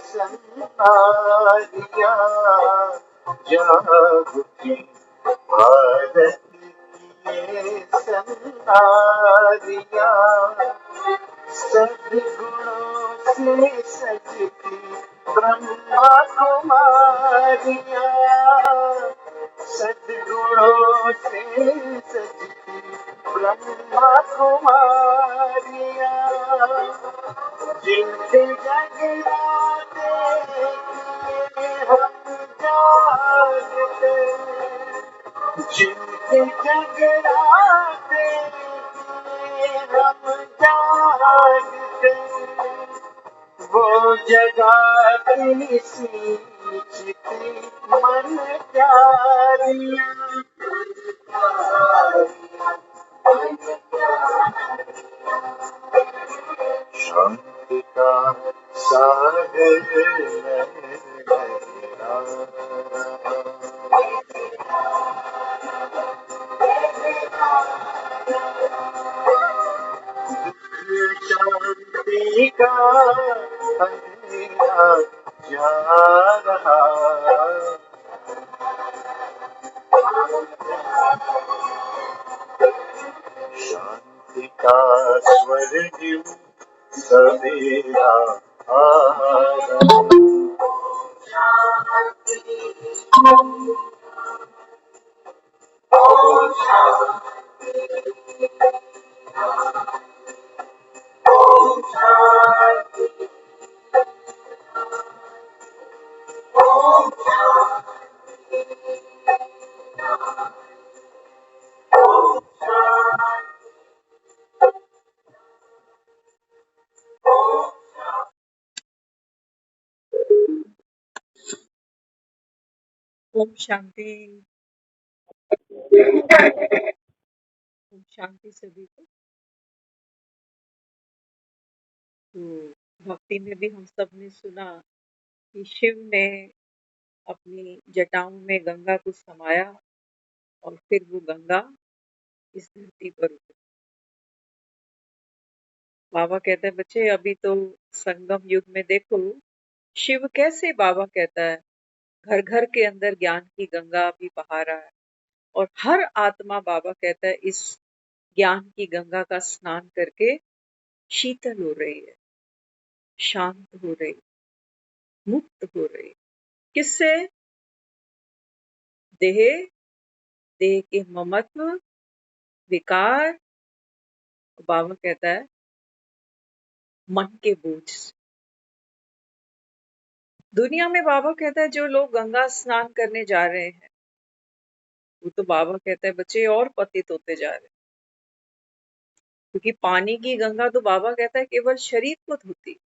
संसारिया जागृति भारत की संसारिया सद्गुणों से सजती ब्रह्मा कुमारिया सद्गुणों से सजती ब्रह्मा कुमारिया जिनसे जगराते किए हम जागते जिनसे जगराते किए हम जागते वो जगाती सींचती मन प्यारियां शांति का सागर लहरा शांति का अंधेरा जा रहा शांति का स्वर्ग सवेरा आ रहा ओम शांति। ओम शांति सभी को। तो भक्ति में भी हम सब ने सुना कि शिव ने अपनी जटाओं में गंगा को समाया और फिर वो गंगा इस धरती पर उतरी। बाबा कहते हैं बच्चे अभी तो संगम युग में देखो शिव कैसे, बाबा कहता है घर घर के अंदर ज्ञान की गंगा अभी बहा रहा है और हर आत्मा, बाबा कहता है, इस ज्ञान की गंगा का स्नान करके शीतल हो रही है, शांत हो रही, मुक्त हो रही। किससे? देह के ममत्व, विकार, बाबा कहता है मन के बोझ से। दुनिया में बाबा कहता है जो लोग गंगा स्नान करने जा रहे हैं वो तो बाबा कहता है बच्चे और पतित होते जा रहे हैं, क्योंकि पानी की गंगा तो बाबा कहता है केवल शरीर को धोती।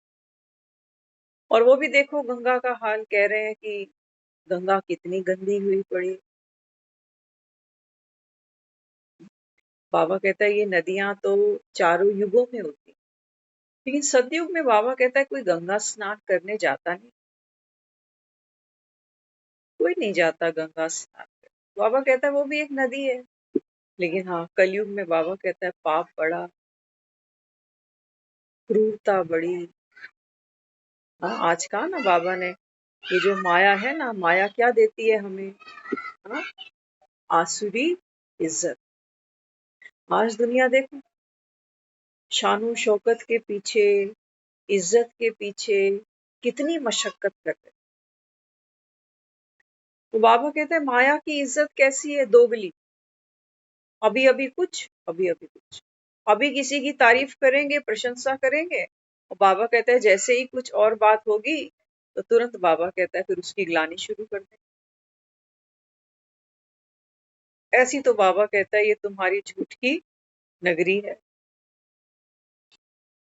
और वो भी देखो गंगा का हाल, कह रहे हैं कि गंगा कितनी गंदी हुई पड़ी। बाबा कहता है ये नदियां तो चारों युगों में होती, लेकिन सतयुग में बाबा कहता है कोई गंगा स्नान करने जाता नहीं, कोई नहीं जाता गंगा स्नान करने। बाबा कहता है वो भी एक नदी है। लेकिन हाँ, कलयुग में बाबा कहता है पाप बड़ा, क्रूरता बड़ी। हाँ, आज कहा ना बाबा ने, ये जो माया है ना, माया क्या देती है हमें? हाँ, आसुरी इज्जत। आज दुनिया देखो शानो शौकत के पीछे, इज्जत के पीछे कितनी मशक्कत कर रहे। तो बाबा कहते हैं माया की इज्जत कैसी है? दोगली। अभी अभी कुछ, अभी अभी कुछ। अभी किसी की तारीफ करेंगे, प्रशंसा करेंगे, और बाबा कहता है जैसे ही कुछ और बात होगी तो तुरंत बाबा कहता है फिर उसकी ग्लानि शुरू कर दे। ऐसी तो बाबा कहता है ये तुम्हारी झूठ की नगरी है।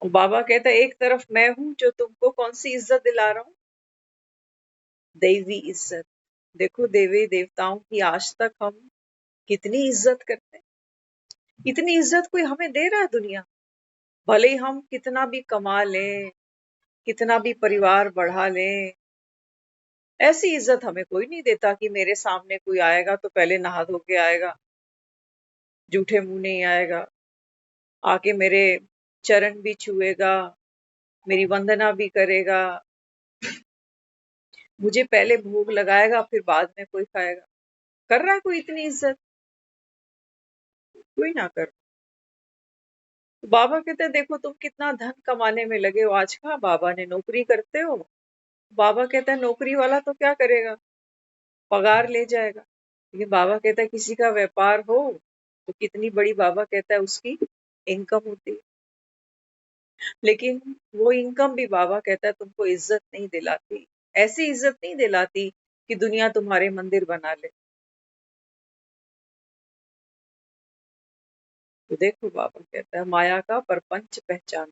और बाबा कहता है एक तरफ मैं हूं जो तुमको कौन सी इज्जत दिला रहा हूं? दैवी इज्जत। देखो देवी देवताओं की आज तक हम कितनी इज्जत करते हैं। इतनी इज्जत कोई हमें दे रहा है दुनिया? भले ही हम कितना भी कमा लें, कितना भी परिवार बढ़ा लें, ऐसी इज्जत हमें कोई नहीं देता कि मेरे सामने कोई आएगा तो पहले नहा धो के आएगा, जूठे मुंह नहीं आएगा, आके मेरे चरण भी छुएगा, मेरी वंदना भी करेगा, मुझे पहले भोग लगाएगा फिर बाद में कोई खाएगा। कर रहा है कोई इतनी इज्जत? कोई ना कर। तो बाबा कहते हैं देखो तुम कितना धन कमाने में लगे हो, आज कहाँ बाबा ने नौकरी करते हो। बाबा कहता है नौकरी वाला तो क्या करेगा, पगार ले जाएगा। लेकिन बाबा कहता है किसी का व्यापार हो तो कितनी बड़ी, बाबा कहता है उसकी इनकम होती है। लेकिन वो इनकम भी बाबा कहता है तुमको इज्जत नहीं दिलाती, ऐसी इज्जत नहीं दिलाती कि दुनिया तुम्हारे मंदिर बना ले। तो देखो बाबा कहता है माया का परपंच पहचान,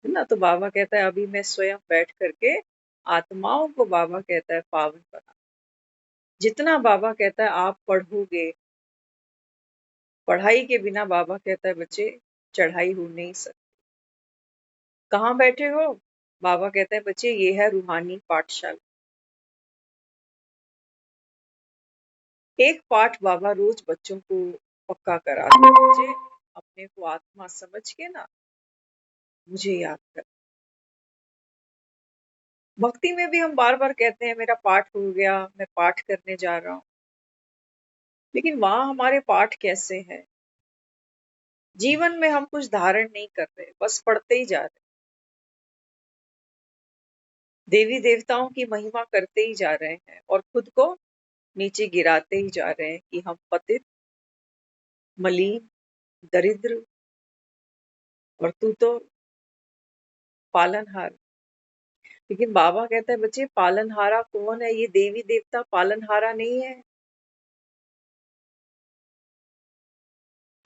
है ना। तो बाबा कहता है अभी मैं स्वयं बैठ करके आत्माओं को, बाबा कहता है पावन बना। जितना बाबा कहता है आप पढ़ोगे, पढ़ाई के बिना बाबा कहता है बच्चे चढ़ाई हो नहीं सकती। कहाँ बैठे हो? बाबा कहते हैं बच्चे ये है रूहानी पाठशाला। एक पाठ बाबा रोज बच्चों को पक्का कराते हैं, बच्चे अपने को आत्मा समझ के ना मुझे याद कर। भक्ति में भी हम बार बार कहते हैं मेरा पाठ हो गया, मैं पाठ करने जा रहा हूँ, लेकिन वहां हमारे पाठ कैसे हैं? जीवन में हम कुछ धारण नहीं कर रहे, बस पढ़ते ही जा रहे, देवी देवताओं की महिमा करते ही जा रहे हैं और खुद को नीचे गिराते ही जा रहे हैं कि हम पतित, मलिन, दरिद्र, और तू तो पालनहार। लेकिन बाबा कहता है बच्चे पालनहारा कौन है? ये देवी देवता पालनहारा नहीं है।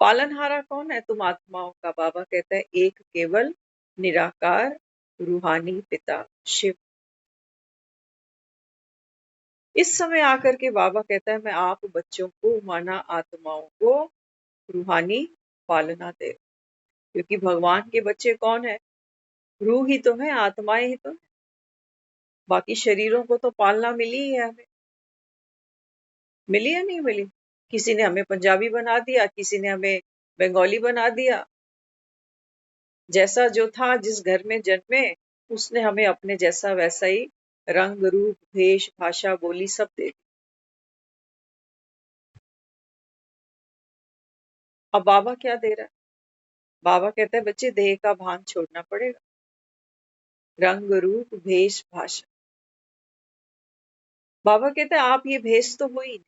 पालनहारा कौन है? तुम आत्माओं का। बाबा कहता है एक केवल निराकार रूहानी पिता शिव। इस समय आकर के बाबा कहता है मैं आप बच्चों को, माना आत्माओं को रूहानी पालना दे, क्योंकि भगवान के बच्चे कौन है? रूह ही तो है, आत्माएं ही तो है। बाकी शरीरों को तो पालना मिली ही है हमें, मिली या नहीं मिली? किसी ने हमें पंजाबी बना दिया, किसी ने हमें बंगाली बना दिया। जैसा जो था, जिस घर में जन्मे, उसने हमें अपने जैसा वैसा ही रंग रूप भेष भाषा बोली सब दे दी। अब बाबा क्या दे रहा है? बाबा कहता है बच्चे देह का भान छोड़ना पड़ेगा, रंग रूप भेष भाषा। बाबा कहता है आप ये भेष तो हो ही नहीं,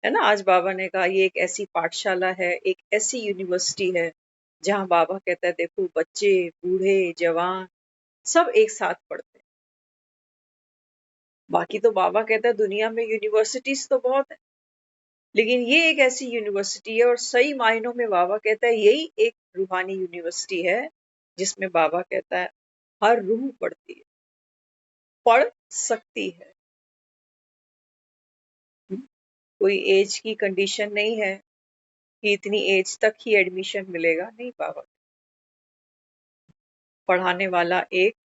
है ना। आज बाबा ने कहा ये एक ऐसी पाठशाला है, एक ऐसी यूनिवर्सिटी है जहां बाबा कहता है देखो बच्चे, बूढ़े, जवान सब एक साथ पढ़ते हैं। बाकी तो बाबा कहता है दुनिया में यूनिवर्सिटीज तो बहुत है, लेकिन ये एक ऐसी यूनिवर्सिटी है, और सही मायनों में बाबा कहता है यही एक रूहानी यूनिवर्सिटी है, जिसमें बाबा कहता है हर रूह पढ़ती है, पढ़ सकती है। कोई एज की कंडीशन नहीं है कि इतनी एज तक ही एडमिशन मिलेगा, नहीं बाबा। पढ़ाने वाला एक,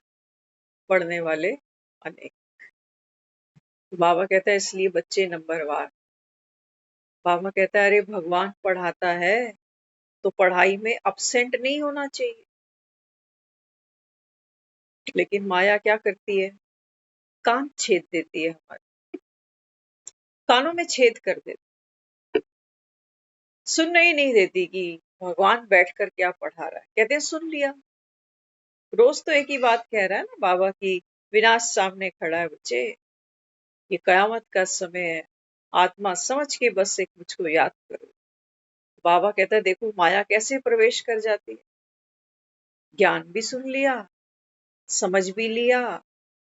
पढ़ने वाले अनेक। बाबा कहता है इसलिए बच्चे नंबरवार। बाबा कहता है अरे भगवान पढ़ाता है तो पढ़ाई में अपसेंट नहीं होना चाहिए, लेकिन माया क्या करती है? कान छेद देती है हमारे, कानों में छेद कर देती, सुनने ही नहीं देती कि भगवान बैठकर क्या पढ़ा रहा है। कहते हैं सुन लिया, रोज तो एक ही बात कह रहा है ना बाबा की, विनाश सामने खड़ा है बच्चे, ये कयामत का समय है, आत्मा समझ के बस एक मुझको याद करो। बाबा कहता है देखो माया कैसे प्रवेश कर जाती है। ज्ञान भी सुन लिया, समझ भी लिया,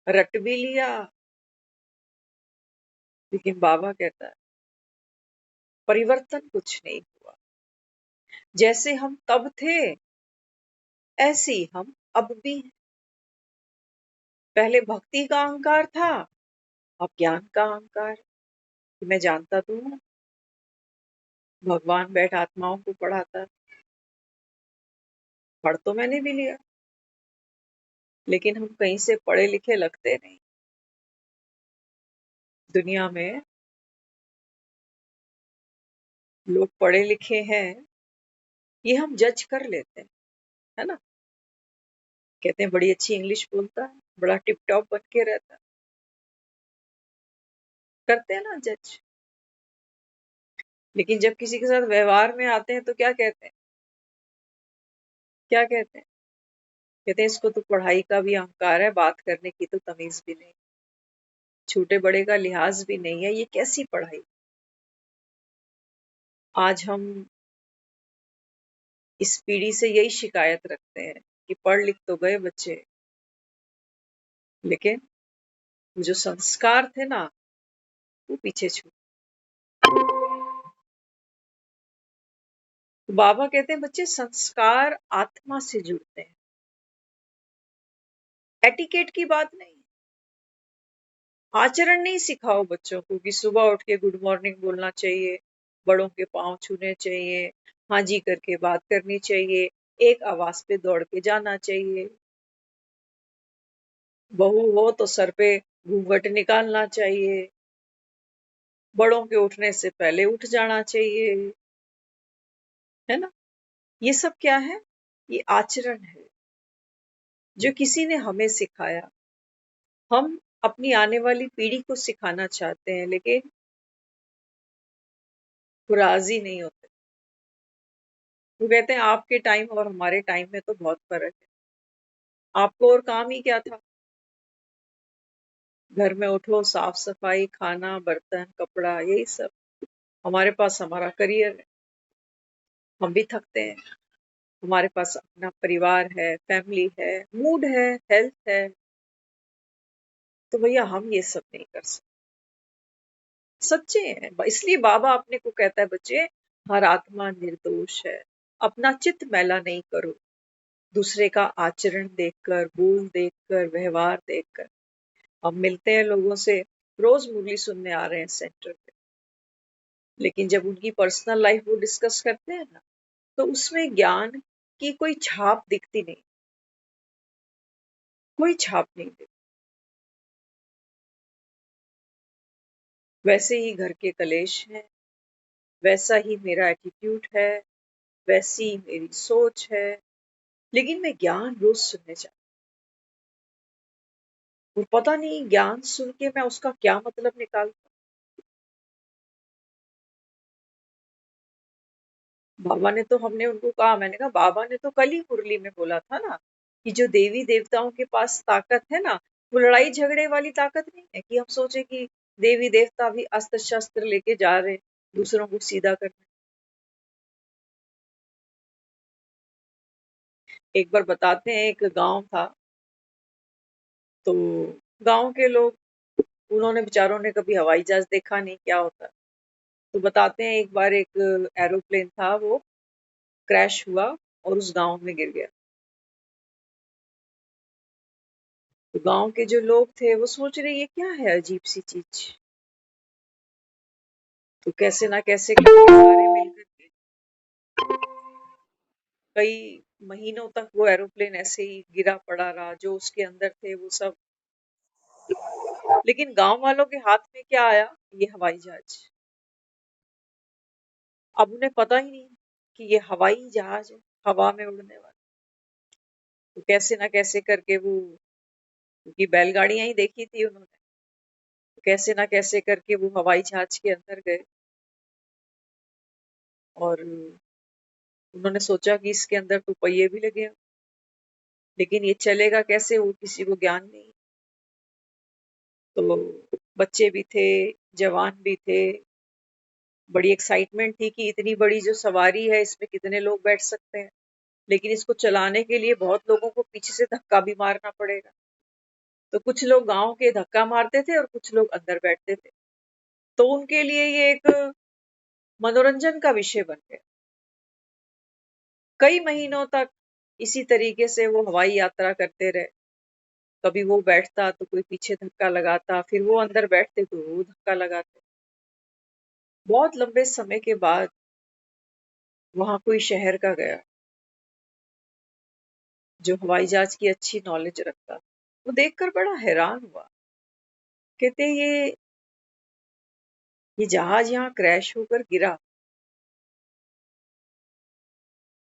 रट भी लिया, लेकिन बाबा कहता है परिवर्तन कुछ नहीं हुआ। जैसे हम तब थे ऐसे ही हम अब भी हैं। पहले भक्ति का अहंकार था, अब ज्ञान का अहंकार, कि मैं जानता तो हूँ भगवान बैठ आत्माओं को पढ़ाता है। पढ़ तो मैंने भी लिया, लेकिन हम कहीं से पढ़े लिखे लगते नहीं। दुनिया में लोग पढ़े लिखे हैं, ये हम जज कर लेते हैं, है ना। कहते हैं बड़ी अच्छी इंग्लिश बोलता है, बड़ा टिप टॉप बन के रहता है। करते हैं ना जज। लेकिन जब किसी के साथ व्यवहार में आते हैं तो क्या कहते हैं? क्या कहते हैं? कहते हैं इसको तो पढ़ाई का भी अहंकार है, बात करने की तो तमीज भी नहीं, छोटे बड़े का लिहाज भी नहीं है, ये कैसी पढ़ाई। आज हम इस पीढ़ी से यही शिकायत रखते हैं कि पढ़ लिख तो गए बच्चे, लेकिन जो संस्कार थे ना वो पीछे छूट। तो बाबा कहते हैं बच्चे संस्कार आत्मा से जुड़ते हैं, एटिकेट की बात नहीं। आचरण नहीं सिखाओ बच्चों को कि सुबह उठ के गुड मॉर्निंग बोलना चाहिए, बड़ों के पांव छूने चाहिए, हाँ जी करके बात करनी चाहिए, एक आवाज पे दौड़ के जाना चाहिए, बहू हो तो सर पे घूंघट निकालना चाहिए, बड़ों के उठने से पहले उठ जाना चाहिए, है ना। ये सब क्या है? ये आचरण है जो किसी ने हमें सिखाया। हम अपनी आने वाली पीढ़ी को सिखाना चाहते हैं, लेकिन वो राजी नहीं होते। वो कहते हैं आपके टाइम और हमारे टाइम में तो बहुत फर्क है। आपको और काम ही क्या था? घर में उठो, साफ सफाई, खाना, बर्तन, कपड़ा, यही सब। हमारे पास हमारा करियर है, हम भी थकते हैं। हमारे पास अपना परिवार है, फैमिली है, मूड है, हेल्थ है। तो भैया हम ये सब नहीं कर सकते। सच्चे हैं, इसलिए बाबा अपने को कहता है बच्चे, हर आत्मा निर्दोष है, अपना चित्त मैला नहीं करो, दूसरे का आचरण देखकर, बोल देखकर, व्यवहार देखकर। हम मिलते हैं लोगों से, रोज मुरली सुनने आ रहे हैं सेंटर पे, लेकिन जब उनकी पर्सनल लाइफ वो डिस्कस करते हैं ना, तो उसमें ज्ञान की कोई छाप दिखती नहीं, कोई छाप नहीं दिखती। वैसे ही घर के कलेश हैं, वैसा ही मेरा एटीट्यूड है, वैसी ही मेरी सोच है, लेकिन मैं ज्ञान रोज सुनने चाहती हूँ। और पता नहीं ज्ञान सुन के मैं उसका क्या मतलब निकालती हूँ। बाबा ने तो, हमने उनको कहा, मैंने कहा बाबा ने तो कल ही मुरली में बोला था ना कि जो देवी देवताओं के पास ताकत है ना, वो लड़ाई झगड़े वाली ताकत नहीं है कि हम सोचे कि देवी देवता भी अस्त्र शस्त्र लेके जा रहे दूसरों को सीधा करने। एक बार बताते हैं, एक गांव था, तो गांव के लोग, उन्होंने बेचारों ने कभी हवाई जहाज देखा नहीं क्या होता। तो बताते हैं एक बार एक एरोप्लेन था, वो क्रैश हुआ और उस गांव में गिर गया। तो गांव के जो लोग थे वो सोच रहे ये क्या है अजीब सी चीज। तो कैसे ना कैसे करके सारे मिलकर के कई महीनों तक वो एरोप्लेन ऐसे ही गिरा पड़ा रहा, जो उसके अंदर थे वो सब। लेकिन गांव वालों के हाथ में क्या आया? ये हवाई जहाज। अब उन्हें पता ही नहीं कि ये हवाई जहाज है, हवा में उड़ने वाला। तो कैसे ना कैसे करके वो, क्योंकि बैलगाड़ियां ही देखी थी उन्होंने, तो कैसे ना कैसे करके वो हवाई जहाज के अंदर गए। और उन्होंने सोचा कि इसके अंदर तो पहिए भी लगे हैं, लेकिन ये चलेगा कैसे, वो किसी को ज्ञान नहीं। तो बच्चे भी थे, जवान भी थे, बड़ी एक्साइटमेंट थी कि इतनी बड़ी जो सवारी है इसमें कितने लोग बैठ सकते हैं, लेकिन इसको चलाने के लिए बहुत लोगों को पीछे से धक्का भी मारना पड़ेगा। तो कुछ लोग गांव के धक्का मारते थे और कुछ लोग अंदर बैठते थे। तो उनके लिए ये एक मनोरंजन का विषय बन गया। कई महीनों तक इसी तरीके से वो हवाई यात्रा करते रहे। कभी वो बैठता तो कोई पीछे धक्का लगाता, फिर वो अंदर बैठते तो वो धक्का लगाते। बहुत लंबे समय के बाद वहां कोई शहर का गया जो हवाई जहाज की अच्छी नॉलेज रखता। वो देखकर बड़ा हैरान हुआ। कहते ये जहाज यहाँ क्रैश होकर गिरा,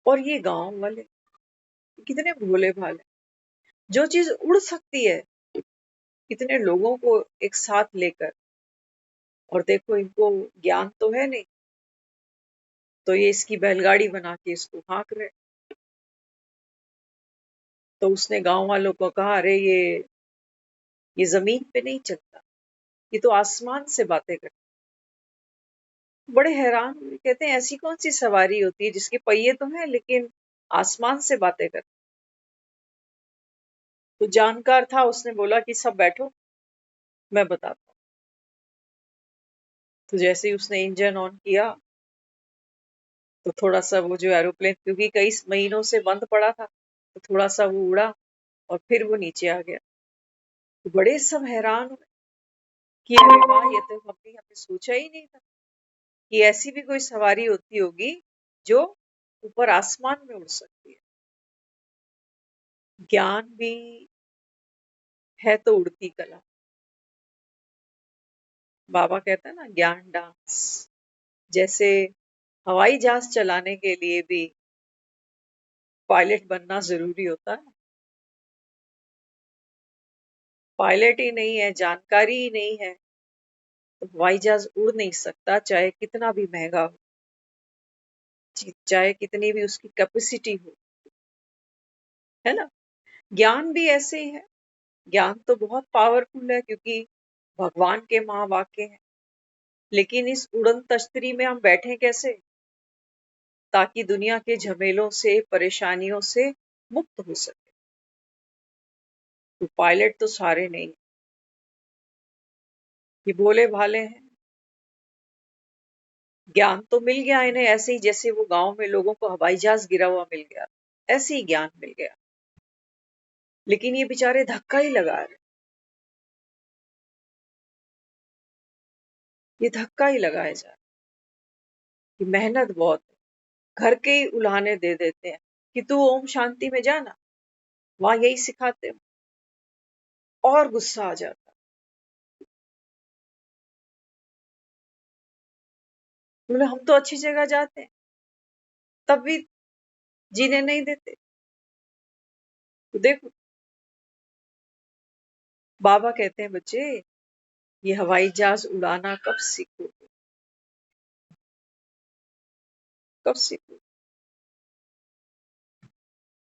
और ये गांव वाले कितने भोले भाले, जो चीज उड़ सकती है इतने लोगों को एक साथ लेकर, और देखो इनको ज्ञान तो है नहीं, तो ये इसकी बैलगाड़ी बना के इसको हाँक रहे। तो उसने गांव वालों को कहा, अरे ये जमीन पे नहीं चलता, ये तो आसमान से बातें करता। बड़े हैरान हुए, कहते हैं ऐसी कौन सी सवारी होती है जिसके पहिए तो हैं लेकिन आसमान से बातें करती। तो जानकार था, उसने बोला कि सब बैठो, मैं बताता हूँ। तो जैसे ही उसने इंजन ऑन किया, तो थोड़ा सा वो जो एरोप्लेन, क्योंकि कई महीनों से बंद पड़ा था, तो थोड़ा सा वो उड़ा और फिर वो नीचे आ गया। तो बड़े सब हैरान हुए कि अरे वाह, ये तो हमने सोचा ही नहीं था कि ऐसी भी कोई सवारी होती होगी जो ऊपर आसमान में उड़ सकती है। ज्ञान भी है तो उड़ती कला। बाबा कहता है ना, ज्ञान डांस। जैसे हवाई जहाज चलाने के लिए भी पायलट बनना जरूरी होता है। पायलट ही नहीं है, जानकारी ही नहीं है, तो हवाई जहाज उड़ नहीं सकता, चाहे कितना भी महंगा हो, चाहे कितनी भी उसकी कैपेसिटी हो, है ना। ज्ञान भी ऐसे ही है। ज्ञान तो बहुत पावरफुल है, क्योंकि भगवान के महावाक्य हैं। लेकिन इस उड़न तश्तरी में हम बैठे कैसे, ताकि दुनिया के झमेलों से, परेशानियों से मुक्त हो सके। तो पायलट तो सारे नहीं, ये भोले भाले हैं। ज्ञान तो मिल गया इन्हें ऐसे ही, जैसे वो गांव में लोगों को हवाई जहाज गिरा हुआ मिल गया, ऐसे ही ज्ञान मिल गया। लेकिन ये बेचारे धक्का ही लगा रहे, ये धक्का ही लगाए जा रहे कि मेहनत बहुत है। घर के ही उल्हाने दे देते हैं कि तू ओम शांति में जाना, वहां यही सिखाते हैं। और गुस्सा आ जाता, बोले हम तो अच्छी जगह जाते हैं, तब भी जीने नहीं देते। तो देखो, बाबा कहते हैं बच्चे, ये हवाई जहाज उड़ाना कब सीखोगे, कब सीखोगे।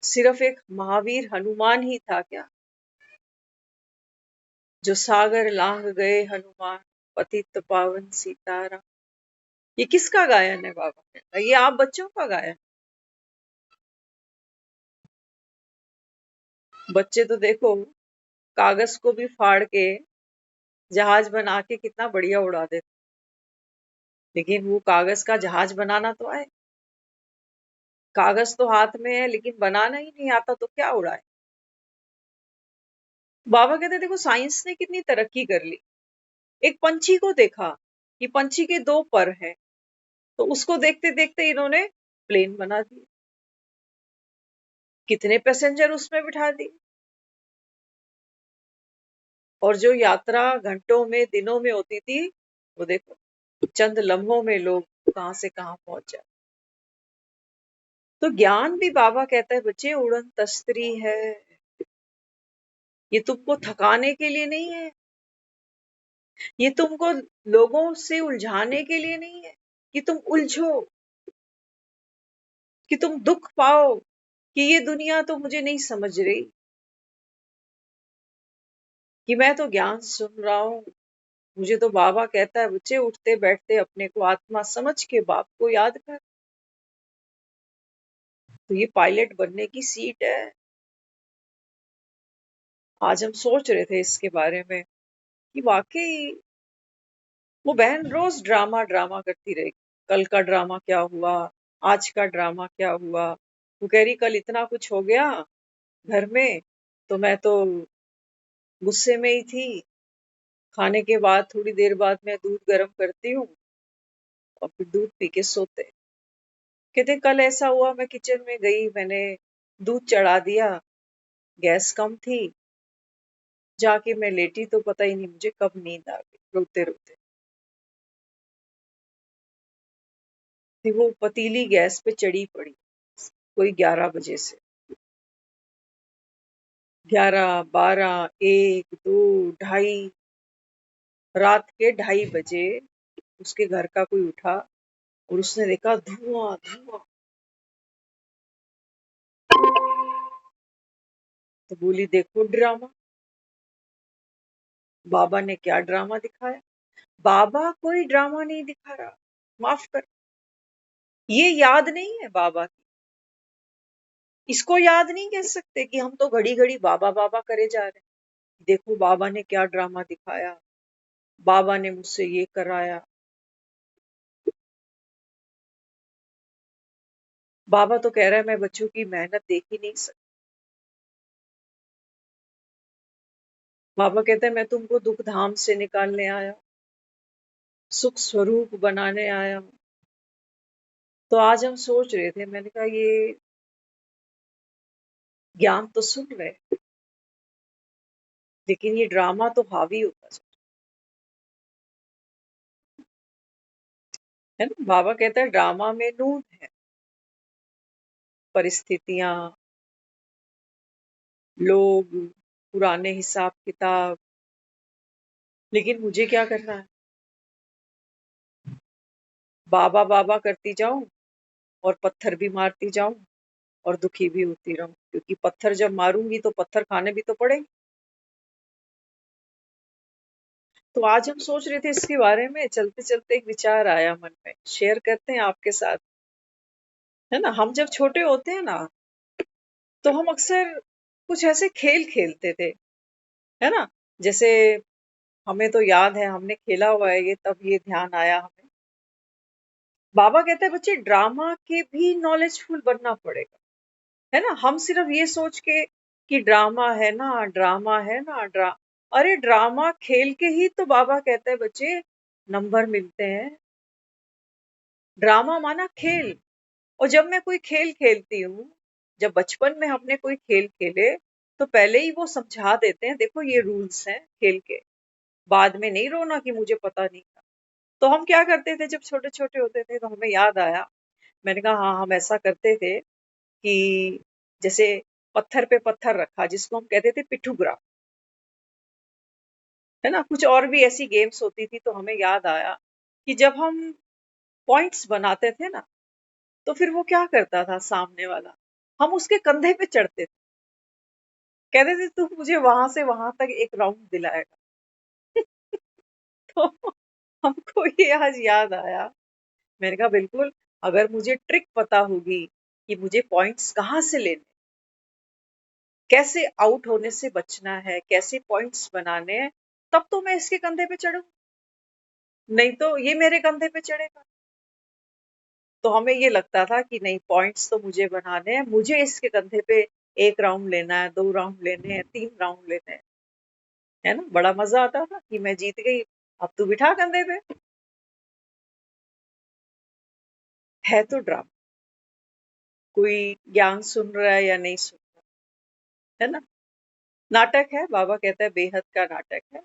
सिर्फ एक महावीर हनुमान ही था क्या, जो सागर लांग गए हनुमान, पतित पावन सीताराम। ये किसका गायन है, बाबा कहता है ये आप बच्चों का गायन। बच्चे तो देखो कागज को भी फाड़ के जहाज बना के कितना बढ़िया उड़ा देते, लेकिन वो कागज का जहाज बनाना तो आए। कागज तो हाथ में है, लेकिन बनाना ही नहीं आता तो क्या उड़ाए। बाबा कहते देखो साइंस ने कितनी तरक्की कर ली। एक पंछी को देखा कि पंछी के दो पर हैं, तो उसको देखते देखते इन्होंने प्लेन बना दिए, कितने पैसेंजर उसमें बिठा दिए। और जो यात्रा घंटों में, दिनों में होती थी, वो देखो चंद लम्हों में लोग कहां से कहां पहुंच जाए। तो ज्ञान भी बाबा कहता है बच्चे उड़न तस्तरी है, ये तुमको थकाने के लिए नहीं है, ये तुमको लोगों से उलझाने के लिए नहीं है कि तुम उलझो, कि तुम दुख पाओ कि ये दुनिया तो मुझे नहीं समझ रही, कि मैं तो ज्ञान सुन रहा हूं। मुझे तो बाबा कहता है बच्चे उठते बैठते अपने को आत्मा समझ के बाप को याद कर। तो ये पायलट बनने की सीट है। आज हम सोच रहे थे इसके बारे में कि वाकई वो बहन रोज ड्रामा ड्रामा करती रही। कल का ड्रामा क्या हुआ, आज का ड्रामा क्या हुआ। वो कह रही कल इतना कुछ हो गया घर में, तो मैं तो गुस्से में ही थी। खाने के बाद थोड़ी देर बाद मैं दूध गर्म करती हूँ और फिर दूध पी के सोते। कहते कल ऐसा हुआ, मैं किचन में गई, मैंने दूध चढ़ा दिया, गैस कम थी, जाके मैं लेटी तो पता ही नहीं मुझे कब नींद आ गई, रोते रोते। फिर वो पतीली गैस पे चढ़ी पड़ी, कोई 11 बजे से। 11, 12, 1, 2, 2:30 रात के 2:30 बजे उसके घर का कोई उठा और उसने देखा धुआं धुआं। तो बोली देखो ड्रामा, बाबा ने क्या ड्रामा दिखाया। बाबा कोई ड्रामा नहीं दिखा रहा, माफ कर, ये याद नहीं है बाबा की। इसको याद नहीं कह सकते कि हम तो घड़ी घड़ी बाबा बाबा करे जा रहे हैं। देखो बाबा ने क्या ड्रामा दिखाया, बाबा ने मुझसे ये कराया। बाबा तो कह रहा है मैं बच्चों की मेहनत देख ही नहीं सकता। बाबा कहते हैं मैं तुमको दुख धाम से निकालने आया, सुख स्वरूप बनाने आया हूं। तो आज हम सोच रहे थे, मैंने कहा ये ज्ञान तो सुन रहे, लेकिन ये ड्रामा तो हावी होता है ना। बाबा कहता है ड्रामा में नून है, परिस्थितियां, लोग, पुराने हिसाब किताब। लेकिन मुझे क्या करना है, बाबा बाबा करती जाऊं और पत्थर भी मारती जाऊं और दुखी भी होती रहूं, क्योंकि पत्थर जब मारूंगी तो पत्थर खाने भी तो पड़ेंगे। तो आज हम सोच रहे थे इसके बारे में, चलते चलते एक विचार आया मन में, शेयर करते हैं आपके साथ। है ना, हम जब छोटे होते हैं ना, तो हम अक्सर कुछ ऐसे खेल खेलते थे, है ना। जैसे हमें तो याद है, हमने खेला हुआ है ये, तब ये ध्यान आया हमें। बाबा कहते हैं बच्चे ड्रामा के भी नॉलेजफुल बनना पड़ेगा, है ना। हम सिर्फ ये सोच के कि ड्रामा है ना, ड्रामा है ना, अरे ड्रामा खेल के ही तो बाबा कहते हैं बच्चे नंबर मिलते हैं। ड्रामा माना खेल। और जब मैं कोई खेल खेलती हूँ, जब बचपन में हमने कोई खेल खेले, तो पहले ही वो समझा देते हैं देखो ये रूल्स हैं खेल के, बाद में नहीं रोना कि मुझे पता नहीं था। तो हम क्या करते थे जब छोटे छोटे होते थे, तो हमें याद आया, मैंने कहा हाँ हम ऐसा करते थे कि जैसे पत्थर पे पत्थर रखा, जिसको हम कहते थे पिट्ठूग्राफ, है ना। कुछ और भी ऐसी गेम्स होती थी। तो हमें याद आया कि जब हम पॉइंट्स बनाते थे ना, तो फिर वो क्या करता था सामने वाला, हम उसके कंधे पे चढ़ते थे, कहते थे तू मुझे वहां से वहां तक एक राउंड दिलाएगा। तो हमको ये आज याद आया, मैंने कहा बिल्कुल, अगर मुझे ट्रिक पता होगी कि मुझे पॉइंट्स कहाँ से लेने, कैसे आउट होने से बचना है, कैसे पॉइंट्स बनाने हैं, तब तो मैं इसके कंधे पे चढ़ूं, नहीं तो ये मेरे कंधे पे चढ़ेगा। तो हमें ये लगता था कि नहीं, पॉइंट्स तो मुझे बनाने हैं, मुझे इसके कंधे पे 1 राउंड लेना है, 2 राउंड लेने हैं, 3 राउंड लेने हैं, है ना। बड़ा मजा आता था कि मैं जीत गई, अब तू बिठा कंधे पे। है तो ड्रामा, कोई ज्ञान सुन रहा है या नहीं सुन रहा, है ना। नाटक है, बाबा कहता है बेहद का नाटक है।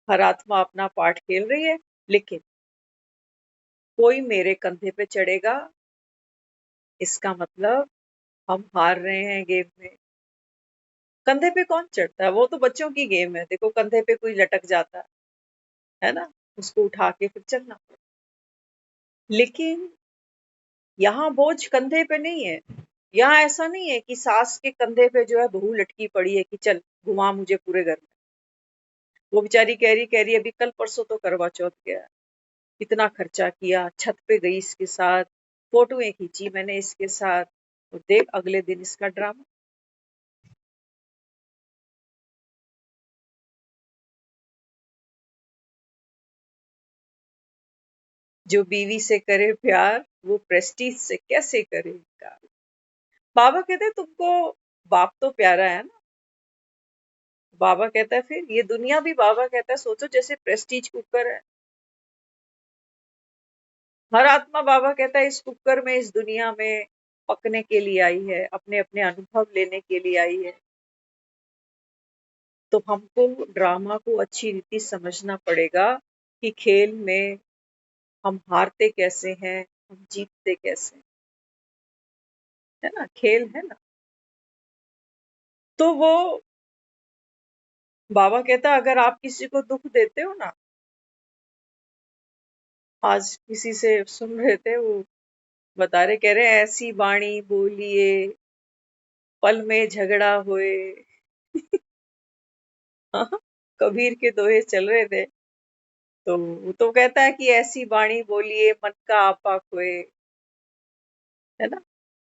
हर आत्मा अपना पार्ट खेल रही है, लेकिन कोई मेरे कंधे पे चढ़ेगा, इसका मतलब हम हार रहे हैं गेम में। कंधे पे कौन चढ़ता है, वो तो बच्चों की गेम है, देखो कंधे पे कोई लटक जाता है ना, उसको उठा के फिर चलना। लेकिन यहाँ बोझ कंधे पे नहीं है। यहाँ ऐसा नहीं है कि सास के कंधे पे जो है बहू लटकी पड़ी है कि चल घुमा मुझे पूरे घर में। वो बेचारी कह रही अभी कल परसों तो करवा चौथ गया, इतना खर्चा किया, छत पे गई इसके साथ, फोटोएं खींची मैंने इसके साथ, और देख अगले दिन इसका ड्रामा। जो बीवी से करे प्यार, वो प्रेस्टीज से कैसे करे इनकार। बाबा कहते हैं तुमको बाप तो प्यारा है ना। बाबा कहता है फिर ये दुनिया भी, बाबा कहता है सोचो जैसे प्रेस्टीज कुकर है। हर आत्मा, बाबा कहता है, इस कुकर में, इस दुनिया में पकने के लिए आई है, अपने अपने अनुभव लेने के लिए आई है। तो हमको ड्रामा को अच्छी रीति समझना पड़ेगा कि खेल में हम हारते कैसे हैं, हम जीतते कैसे हैं, है ना। खेल है ना। तो वो बाबा कहता अगर आप किसी को दुख देते हो ना, आज किसी से सुन रहे थे, वो बता रहे, कह रहे ऐसी वाणी बोलिए पल में झगड़ा होए। हाँ, कबीर के दोहे चल रहे थे, तो वो तो कहता है कि ऐसी वाणी बोलिए मन का आपा खोए, है ना।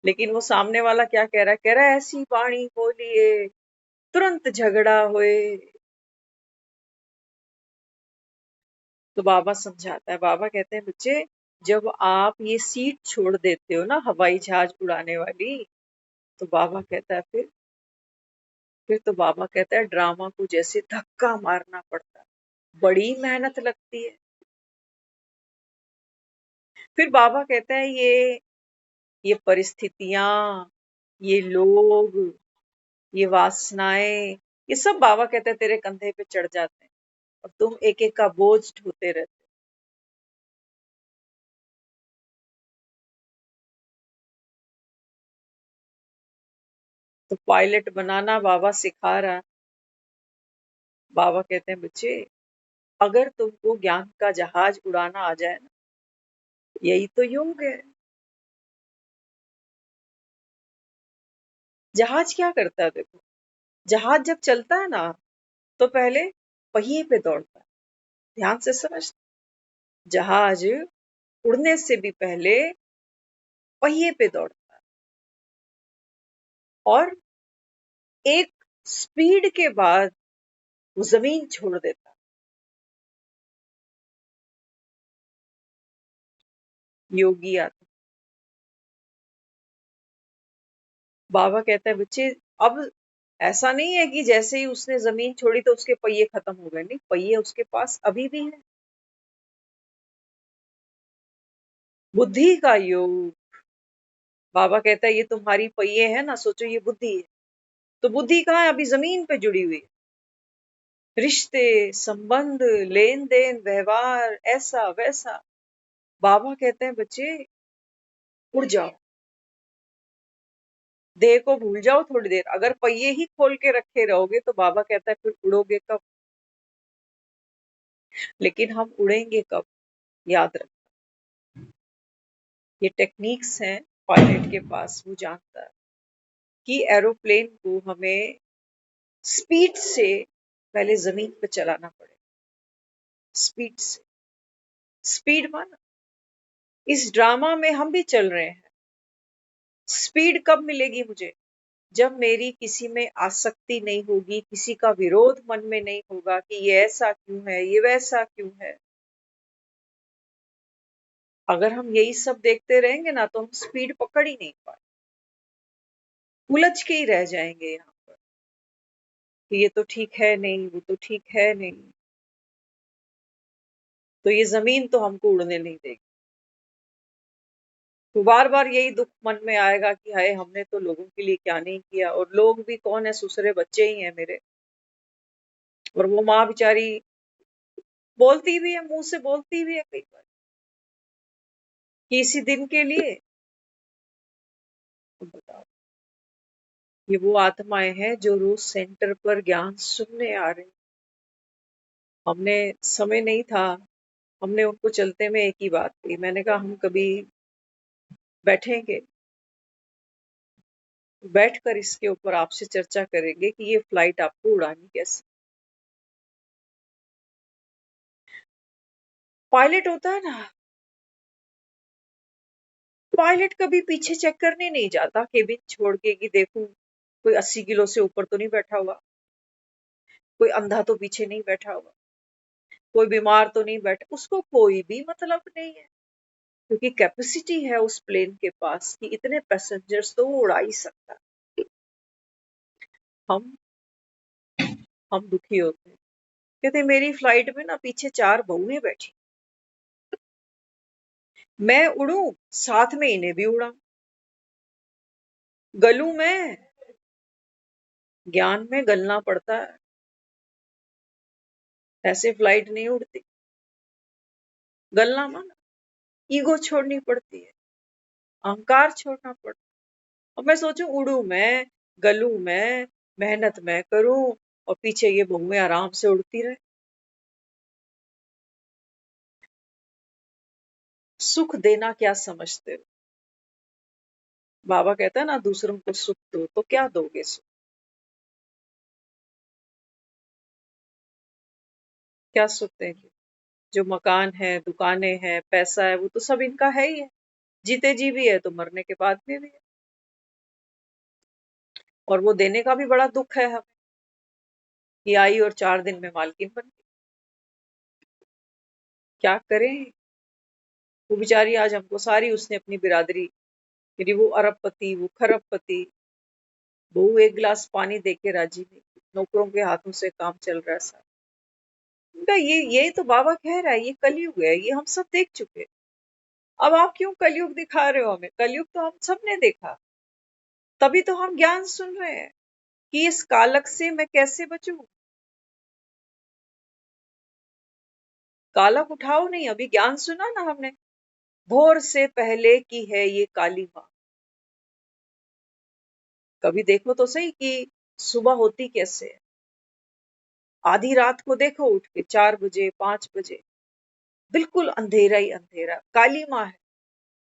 लेकिन वो सामने वाला क्या कह रहा है, कह रहा है ऐसी वाणी बोलिए तुरंत झगड़ा होए। तो बाबा समझाता है, बाबा कहते हैं बच्चे, जब आप ये सीट छोड़ देते हो ना हवाई जहाज उड़ाने वाली, तो बाबा कहता है फिर तो बाबा कहता है ड्रामा को जैसे धक्का मारना पड़ता है, बड़ी मेहनत लगती है। फिर बाबा कहता है ये परिस्थितियां, ये लोग, ये वासनाएं, ये सब बाबा कहते हैं तेरे कंधे पे चढ़ जाते हैं और तुम एक एक का बोझ ढोते रहते हो। तो पायलट बनाना बाबा सिखा रहा है। बाबा कहते हैं बच्चे, अगर तुमको ज्ञान का जहाज उड़ाना आ जाए ना, यही तो योग है। जहाज क्या करता है देखो, जहाज जब चलता है ना, तो पहले पहिए पे दौड़ता है। ध्यान से समझ, जहाज उड़ने से भी पहले पहिए पे दौड़ता है, और एक स्पीड के बाद वो जमीन छोड़ देता है। योगी आता, बाबा कहता है बच्चे, अब ऐसा नहीं है कि जैसे ही उसने जमीन छोड़ी तो उसके पहिए खत्म हो गए, नहीं, पहिए उसके पास अभी भी है। बुद्धि का योग, बाबा कहता है ये तुम्हारी पहिए है ना, सोचो ये बुद्धि है, तो बुद्धि कहाँ है, अभी जमीन पे जुड़ी हुई है। रिश्ते, संबंध, लेन देन, व्यवहार, ऐसा वैसा। बाबा कहते हैं बच्चे, उड़ जाओ, देह को भूल जाओ थोड़ी देर। अगर पहिए ही खोल के रखे रहोगे तो बाबा कहता है फिर उड़ोगे कब। लेकिन हम उड़ेंगे कब, याद रख, ये टेक्निक्स हैं पायलट के पास, वो जानता है कि एरोप्लेन को हमें स्पीड से पहले जमीन पे चलाना पड़ेगा। स्पीड से, स्पीड माना, इस ड्रामा में हम भी चल रहे हैं। स्पीड कब मिलेगी मुझे, जब मेरी किसी में आसक्ति नहीं होगी, किसी का विरोध मन में नहीं होगा कि ये ऐसा क्यों है, ये वैसा क्यों है। अगर हम यही सब देखते रहेंगे ना, तो हम स्पीड पकड़ ही नहीं पाए, उलझ के ही रह जाएंगे यहाँ पर कि ये तो ठीक है नहीं, वो तो ठीक है नहीं। तो ये जमीन तो हमको उड़ने नहीं देगी। तो बार बार यही दुख मन में आएगा कि हाय हमने तो लोगों के लिए क्या नहीं किया, और लोग भी कौन है, सुसरे बच्चे ही हैं मेरे। और वो माँ बेचारी बोलती भी है, मुंह से बोलती भी है कई बार कि इसी दिन के लिए। तो बताओ, ये वो आत्माएं हैं जो रोज सेंटर पर ज्ञान सुनने आ रही। हमने समय नहीं था, हमने उनको चलते में एक ही बात की, मैंने कहा हम कभी बैठेंगे, बैठकर इसके ऊपर आपसे चर्चा करेंगे कि ये फ्लाइट आपको उड़ानी कैसे। पायलट होता है ना, पायलट कभी पीछे चेक करने नहीं जाता केबिन छोड़ के कि देखूं कोई 80 किलो से ऊपर तो नहीं बैठा हुआ, कोई अंधा तो पीछे नहीं बैठा हुआ, कोई बीमार तो नहीं बैठा, उसको कोई भी मतलब नहीं है। क्योंकि कैपेसिटी है उस प्लेन के पास कि इतने पैसेंजर्स तो वो उड़ा ही सकता है। हम हम दुखी होते हैं, कहते मेरी फ्लाइट में ना पीछे 4 बहुएं बैठी, मैं उड़ूं साथ में इन्हें भी उड़ाऊं, गलूं मैं, ज्ञान में गलना पड़ता है, ऐसे फ्लाइट नहीं उड़ती। गलना माना ईगो छोड़नी पड़ती है, अहंकार छोड़ना पड़ता है। अब मैं सोचूं उड़ू मैं, गलू मैं, मेहनत मैं करूं और पीछे ये बहुएं आराम से उड़ती रहे। सुख देना क्या समझते हो? बाबा कहता है ना, दूसरों को सुख दो, तो क्या दोगे सुख? क्या सुख देंगे? जो मकान है, दुकानें हैं, पैसा है, वो तो सब इनका है ही है। जीते जी भी है तो मरने के बाद में भी है। और वो देने का भी बड़ा दुख है हमें, कि आई और 4 दिन में मालकिन बन गई। क्या करें? वो बेचारी आज हमको सारी, उसने अपनी बिरादरी, मेरी वो अरबपति, वो खरबपति, बहू एक गिलास पानी दे के राजी नहीं, नौकरों के हाथों से काम चल रहा है सारा। उनका ये तो बाबा कह रहा है, ये कलयुग है, ये हम सब देख चुके। अब आप क्यों कलयुग दिखा रहे हो हमें? कलयुग तो हम सब ने देखा, तभी तो हम ज्ञान सुन रहे हैं कि इस कालक से मैं कैसे बचूं। कालक उठाओ नहीं, अभी ज्ञान सुना ना हमने, भोर से पहले की है ये काली माँ। कभी देखो तो सही कि सुबह होती कैसे है। आधी रात को देखो उठ के 4 बजे 5 बजे, बिल्कुल अंधेरा ही अंधेरा, काली माँ है।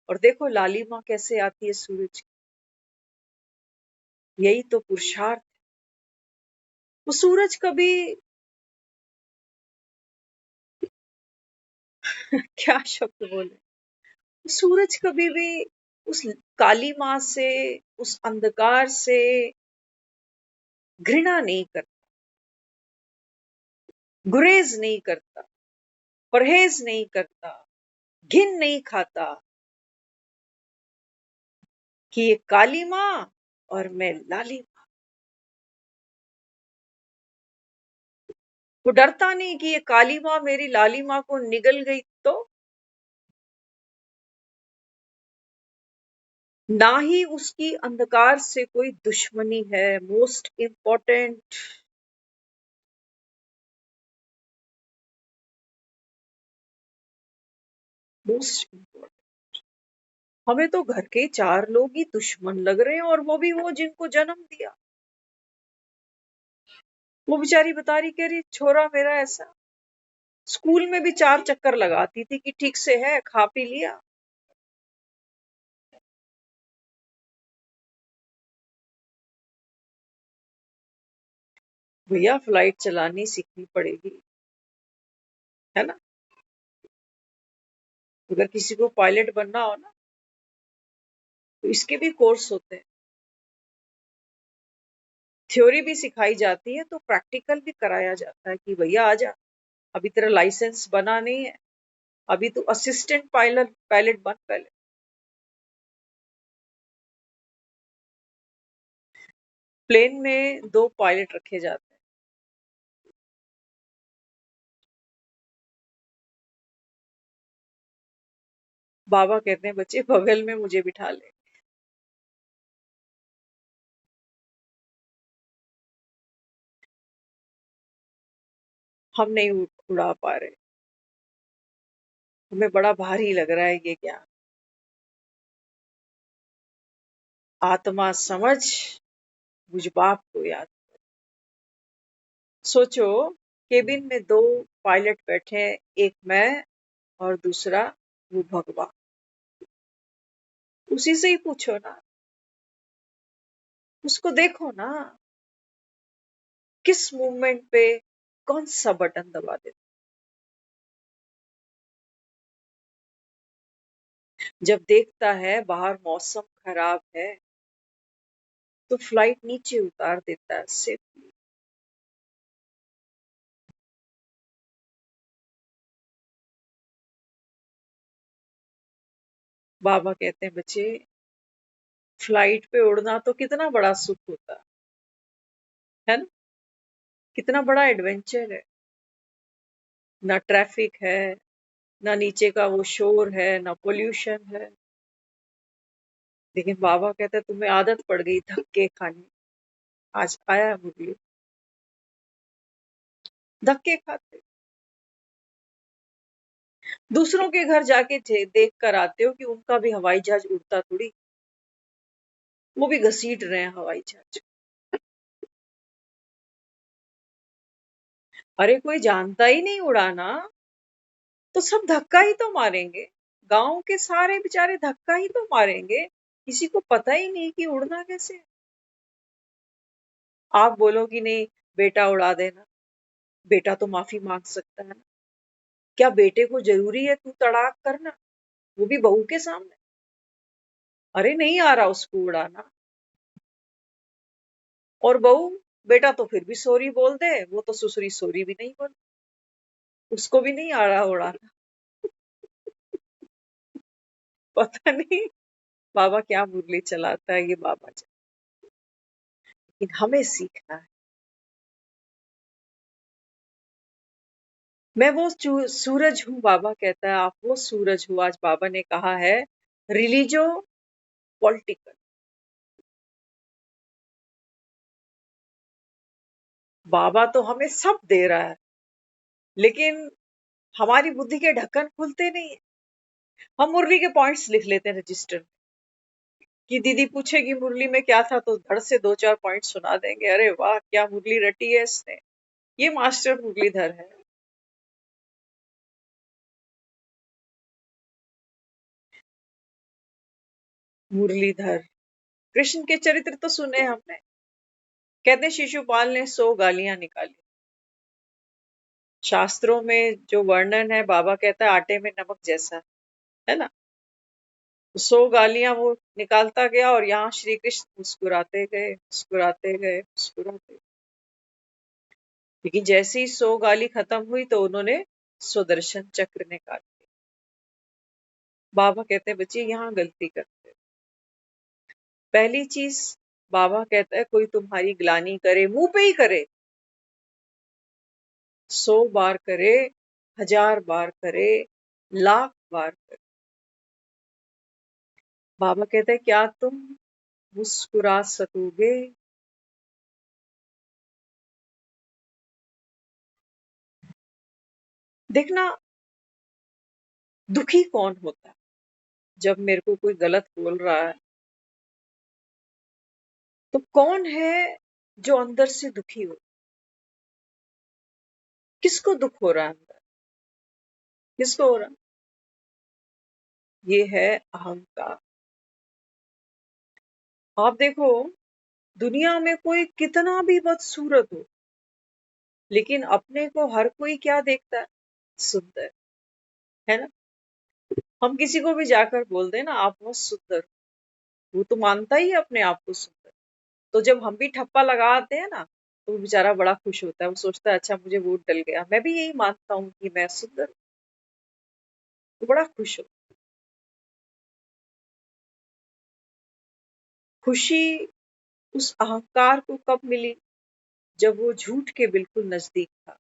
और देखो लाली माँ कैसे आती है सूरज की। यही तो पुरुषार्थ। वो सूरज कभी क्या शब्द बोले, सूरज कभी भी उस काली माँ से, उस अंधकार से घृणा नहीं करता, गुरेज नहीं करता, परहेज नहीं करता, घिन नहीं खाता कि ये काली माँ और मैं लाली माँ। वो डरता नहीं कि ये काली माँ मेरी लाली माँ को निगल गई तो। ना ही उसकी अंधकार से कोई दुश्मनी है। मोस्ट इंपॉर्टेंट, मोस्ट इंपॉर्टेंट, हमें तो घर के 4 लोग ही दुश्मन लग रहे हैं, और वो भी वो जिनको जन्म दिया। वो बेचारी बता रही, कह रही छोरा मेरा ऐसा, स्कूल में भी 4 चक्कर लगाती थी कि ठीक से है, खा पी लिया। भैया फ्लाइट चलानी सीखनी पड़ेगी, है ना? अगर किसी को पायलट बनना हो ना, तो इसके भी कोर्स होते हैं। थ्योरी भी सिखाई जाती है, तो प्रैक्टिकल भी कराया जाता है कि भैया आजा, अभी तेरा लाइसेंस बना नहीं है, अभी तू असिस्टेंट पायलट पायलट बन पहले। प्लेन में 2 पायलट रखे जाते हैं। बाबा कहते हैं बच्चे बगल में मुझे बिठा ले। हम नहीं उड़ा पा रहे, हमें बड़ा भारी लग रहा है ये ज्ञान। आत्मा समझ, मुझ बाप को याद। सोचो, केबिन में 2 पायलट बैठे हैं, एक मैं और दूसरा वो भगवान। उसी से ही पूछो ना, उसको देखो ना, किस मूवमेंट पे कौन सा बटन दबा देता। जब देखता है बाहर मौसम खराब है, तो फ्लाइट नीचे उतार देता है सेफली। बाबा कहते हैं बच्चे, फ्लाइट पे उड़ना तो कितना बड़ा सुख होता है ना? कितना बड़ा एडवेंचर है। ना ट्रैफिक है, ना नीचे का वो शोर है, ना पोल्यूशन है। लेकिन बाबा कहते हैं तुम्हें आदत पड़ गई धक्के खाने। आज आया मुरली, धक्के खाते, दूसरों के घर जाके देख कर आते हो कि उनका भी हवाई जहाज उड़ता थोड़ी, वो भी घसीट रहे हैं हवाई जहाज। अरे कोई जानता ही नहीं उड़ाना, तो सब धक्का ही तो मारेंगे। गांव के सारे बेचारे धक्का ही तो मारेंगे, किसी को पता ही नहीं कि उड़ना कैसे है। आप बोलो कि नहीं बेटा उड़ा देना, बेटा तो माफी मांग सकता है ना। क्या बेटे को जरूरी है तू तड़ाक करना, वो भी बहू के सामने? अरे नहीं आ रहा उसको उड़ाना, और बहू बेटा तो फिर भी सॉरी बोल दे, वो तो ससुरी सॉरी भी नहीं बोल, उसको भी नहीं आ रहा उड़ाना। पता नहीं बाबा क्या मुरली चलाता है ये बाबा जी, लेकिन हमें सीखना है। मैं वो सूरज हूँ, बाबा कहता है आप वो सूरज हो। आज बाबा ने कहा है रिलीजो पॉलिटिकल। बाबा तो हमें सब दे रहा है, लेकिन हमारी बुद्धि के ढक्कन खुलते नहीं है। हम मुरली के पॉइंट्स लिख लेते हैं रजिस्टर में, कि दीदी पूछेगी मुरली में क्या था, तो धड़ से दो चार पॉइंट सुना देंगे। अरे वाह क्या मुरली रटी है इसने, ये मास्टर मुरलीधर है। मुरलीधर कृष्ण के चरित्र तो सुने हमने। कहते शिशुपाल ने 100 गालियां निकाली। शास्त्रों में जो वर्णन है, बाबा कहता है आटे में नमक जैसा, है ना। 100 गालियां वो निकालता गया, और यहाँ श्री कृष्ण मुस्कुराते गए, मुस्कुराते गए, मुस्कुराते गए। लेकिन जैसे ही 100 गाली खत्म हुई तो उन्होंने सुदर्शन चक्र निकाल दिया। बाबा कहते हैं बच्चे यहाँ गलती करते हो। पहली चीज, बाबा कहता है कोई तुम्हारी ग्लानि करे, मुंह पे ही करे, 100 बार करे, 1000 बार करे, लाख बार करे, बाबा कहते हैं क्या तुम मुस्कुरा सकोगे? देखना, दुखी कौन होता है जब मेरे को कोई गलत बोल रहा है? तो कौन है जो अंदर से दुखी हो? किसको दुख हो रहा है अंदर? किसको हो रहा है? ये है अहंकार। आप देखो, दुनिया में कोई कितना भी बदसूरत हो, लेकिन अपने को हर कोई क्या देखता है? सुंदर, है ना। हम किसी को भी जाकर बोल दें ना आप बहुत सुंदर हो, वो तो मानता ही है अपने आप को सुंदर। तो जब हम भी ठप्पा लगा आते हैं ना, तो वो बेचारा बड़ा खुश होता है, वो सोचता है अच्छा मुझे वोट डल गया, मैं भी यही मानता हूँ कि मैं सुंदर हूँ। वो बड़ा खुश हो। खुशी उस अहंकार को कब मिली? जब वो झूठ के बिल्कुल नजदीक था।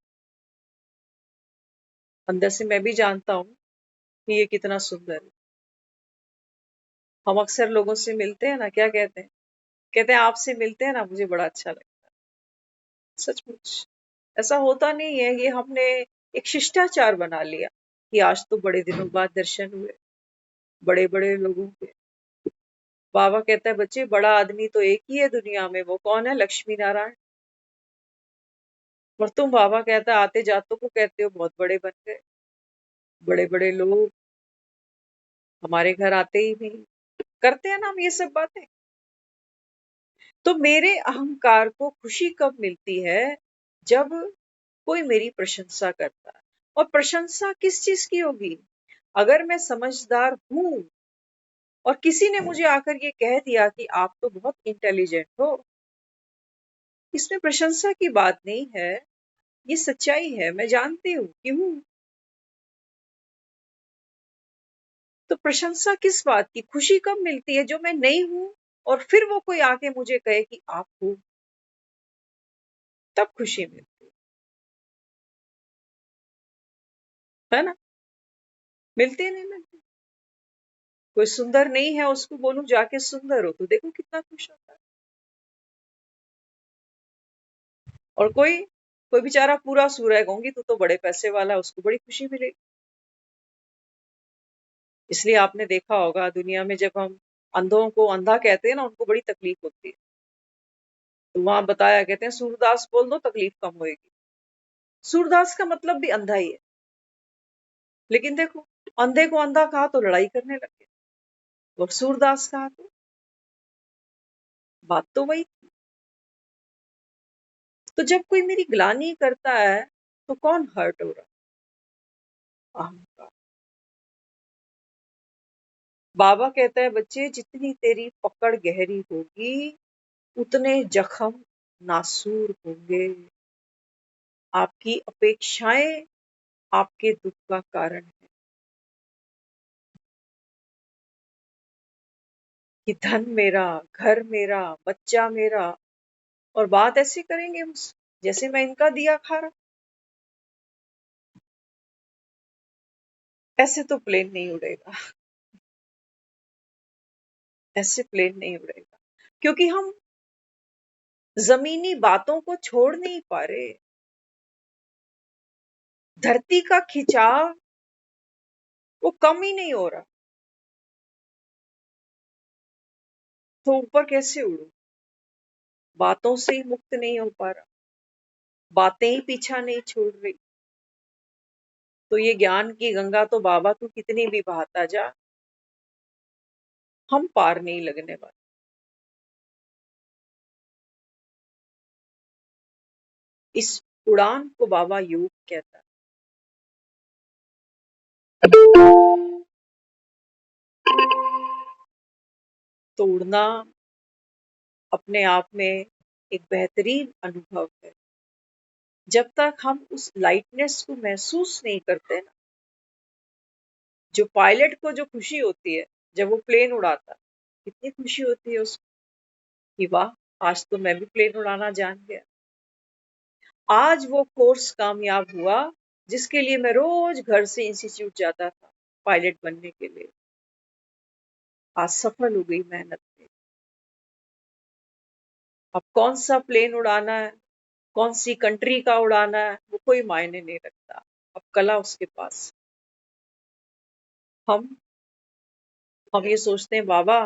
अंदर से मैं भी जानता हूँ कि ये कितना सुंदर है। हम अक्सर लोगों से मिलते हैं ना, क्या कहते हैं? कहते हैं आपसे मिलते हैं ना मुझे बड़ा अच्छा लगता है। सचमुच ऐसा होता नहीं है, ये हमने एक शिष्टाचार बना लिया कि आज तो बड़े दिनों बाद दर्शन हुए बड़े बड़े लोगों के। बाबा कहता है बच्चे बड़ा आदमी तो एक ही है दुनिया में, वो कौन है? लक्ष्मी नारायण। और तुम, बाबा कहता है, आते जातों को कहते हो बहुत बड़े बन गए। बड़े बड़े लोग हमारे घर आते ही नहीं। करते हैं ना हम ये सब बातें। तो मेरे अहंकार को खुशी कब मिलती है? जब कोई मेरी प्रशंसा करता है। और प्रशंसा किस चीज की होगी? अगर मैं समझदार हूं और किसी ने मुझे आकर ये कह दिया कि आप तो बहुत इंटेलिजेंट हो, इसमें प्रशंसा की बात नहीं है, ये सच्चाई है, मैं जानती हूँ कि हूँ। तो प्रशंसा किस बात की? खुशी कब मिलती है? जो मैं नहीं हूं और फिर वो कोई आके मुझे कहे कि आप हो, तब खुशी मिलती है ना। मिलती है, नहीं मिलती? कोई सुंदर नहीं है, उसको बोलूं जाके सुंदर हो, तो देखो कितना खुश होता है। और कोई कोई बेचारा पूरा सूरा है, कहूंगी तू तो बड़े पैसे वाला है, उसको बड़ी खुशी मिलेगी। इसलिए आपने देखा होगा दुनिया में जब हम अंधों को अंधा कहते हैं ना, उनको बड़ी तकलीफ होती है। तो वहां बताया, कहते हैं सूरदास बोल दो तकलीफ कम होएगी। सूरदास का मतलब भी अंधा ही है, लेकिन देखो अंधे को अंधा कहा तो लड़ाई करने लगे, और सूरदास कहा तो बात तो वही। तो जब कोई मेरी ग्लानि करता है तो कौन हर्ट हो रहा? अहंकार। बाबा कहता है बच्चे जितनी तेरी पकड़ गहरी होगी उतने जख्म नासूर होंगे। आपकी अपेक्षाएं आपके दुख का कारण है कि धन मेरा, घर मेरा, बच्चा मेरा, और बात ऐसे करेंगे मुझसे जैसे मैं इनका दिया खा रहा। ऐसे तो प्लेन नहीं उड़ेगा, ऐसे प्लेन नहीं उड़ेगा, क्योंकि हम जमीनी बातों को छोड़ नहीं पा रहे। धरती का खिंचाव वो कम ही नहीं हो रहा, तो ऊपर कैसे उड़ू? बातों से ही मुक्त नहीं हो पा रहा, बातें ही पीछा नहीं छोड़ रही। तो ये ज्ञान की गंगा तो बाबा तू कितनी भी बहाता जा, हम पार नहीं लगने वाले। इस उड़ान को बाबा योग कहता है। तो उड़ना अपने आप में एक बेहतरीन अनुभव है। जब तक हम उस लाइटनेस को महसूस नहीं करते ना, जो पायलट को जो खुशी होती है जब वो प्लेन उड़ाता, कितनी खुशी होती है उसको कि वाह, आज तो मैं भी प्लेन उड़ाना जान गया। आज वो कोर्स कामयाब हुआ जिसके लिए मैं रोज घर से इंस्टीट्यूट जाता था पायलट बनने के लिए। आज सफल हो गई मेहनत में। अब कौन सा प्लेन उड़ाना है, कौन सी कंट्री का उड़ाना है, वो कोई मायने नहीं रखता। अब कला उसके पास। हम हम ये सोचते हैं बाबा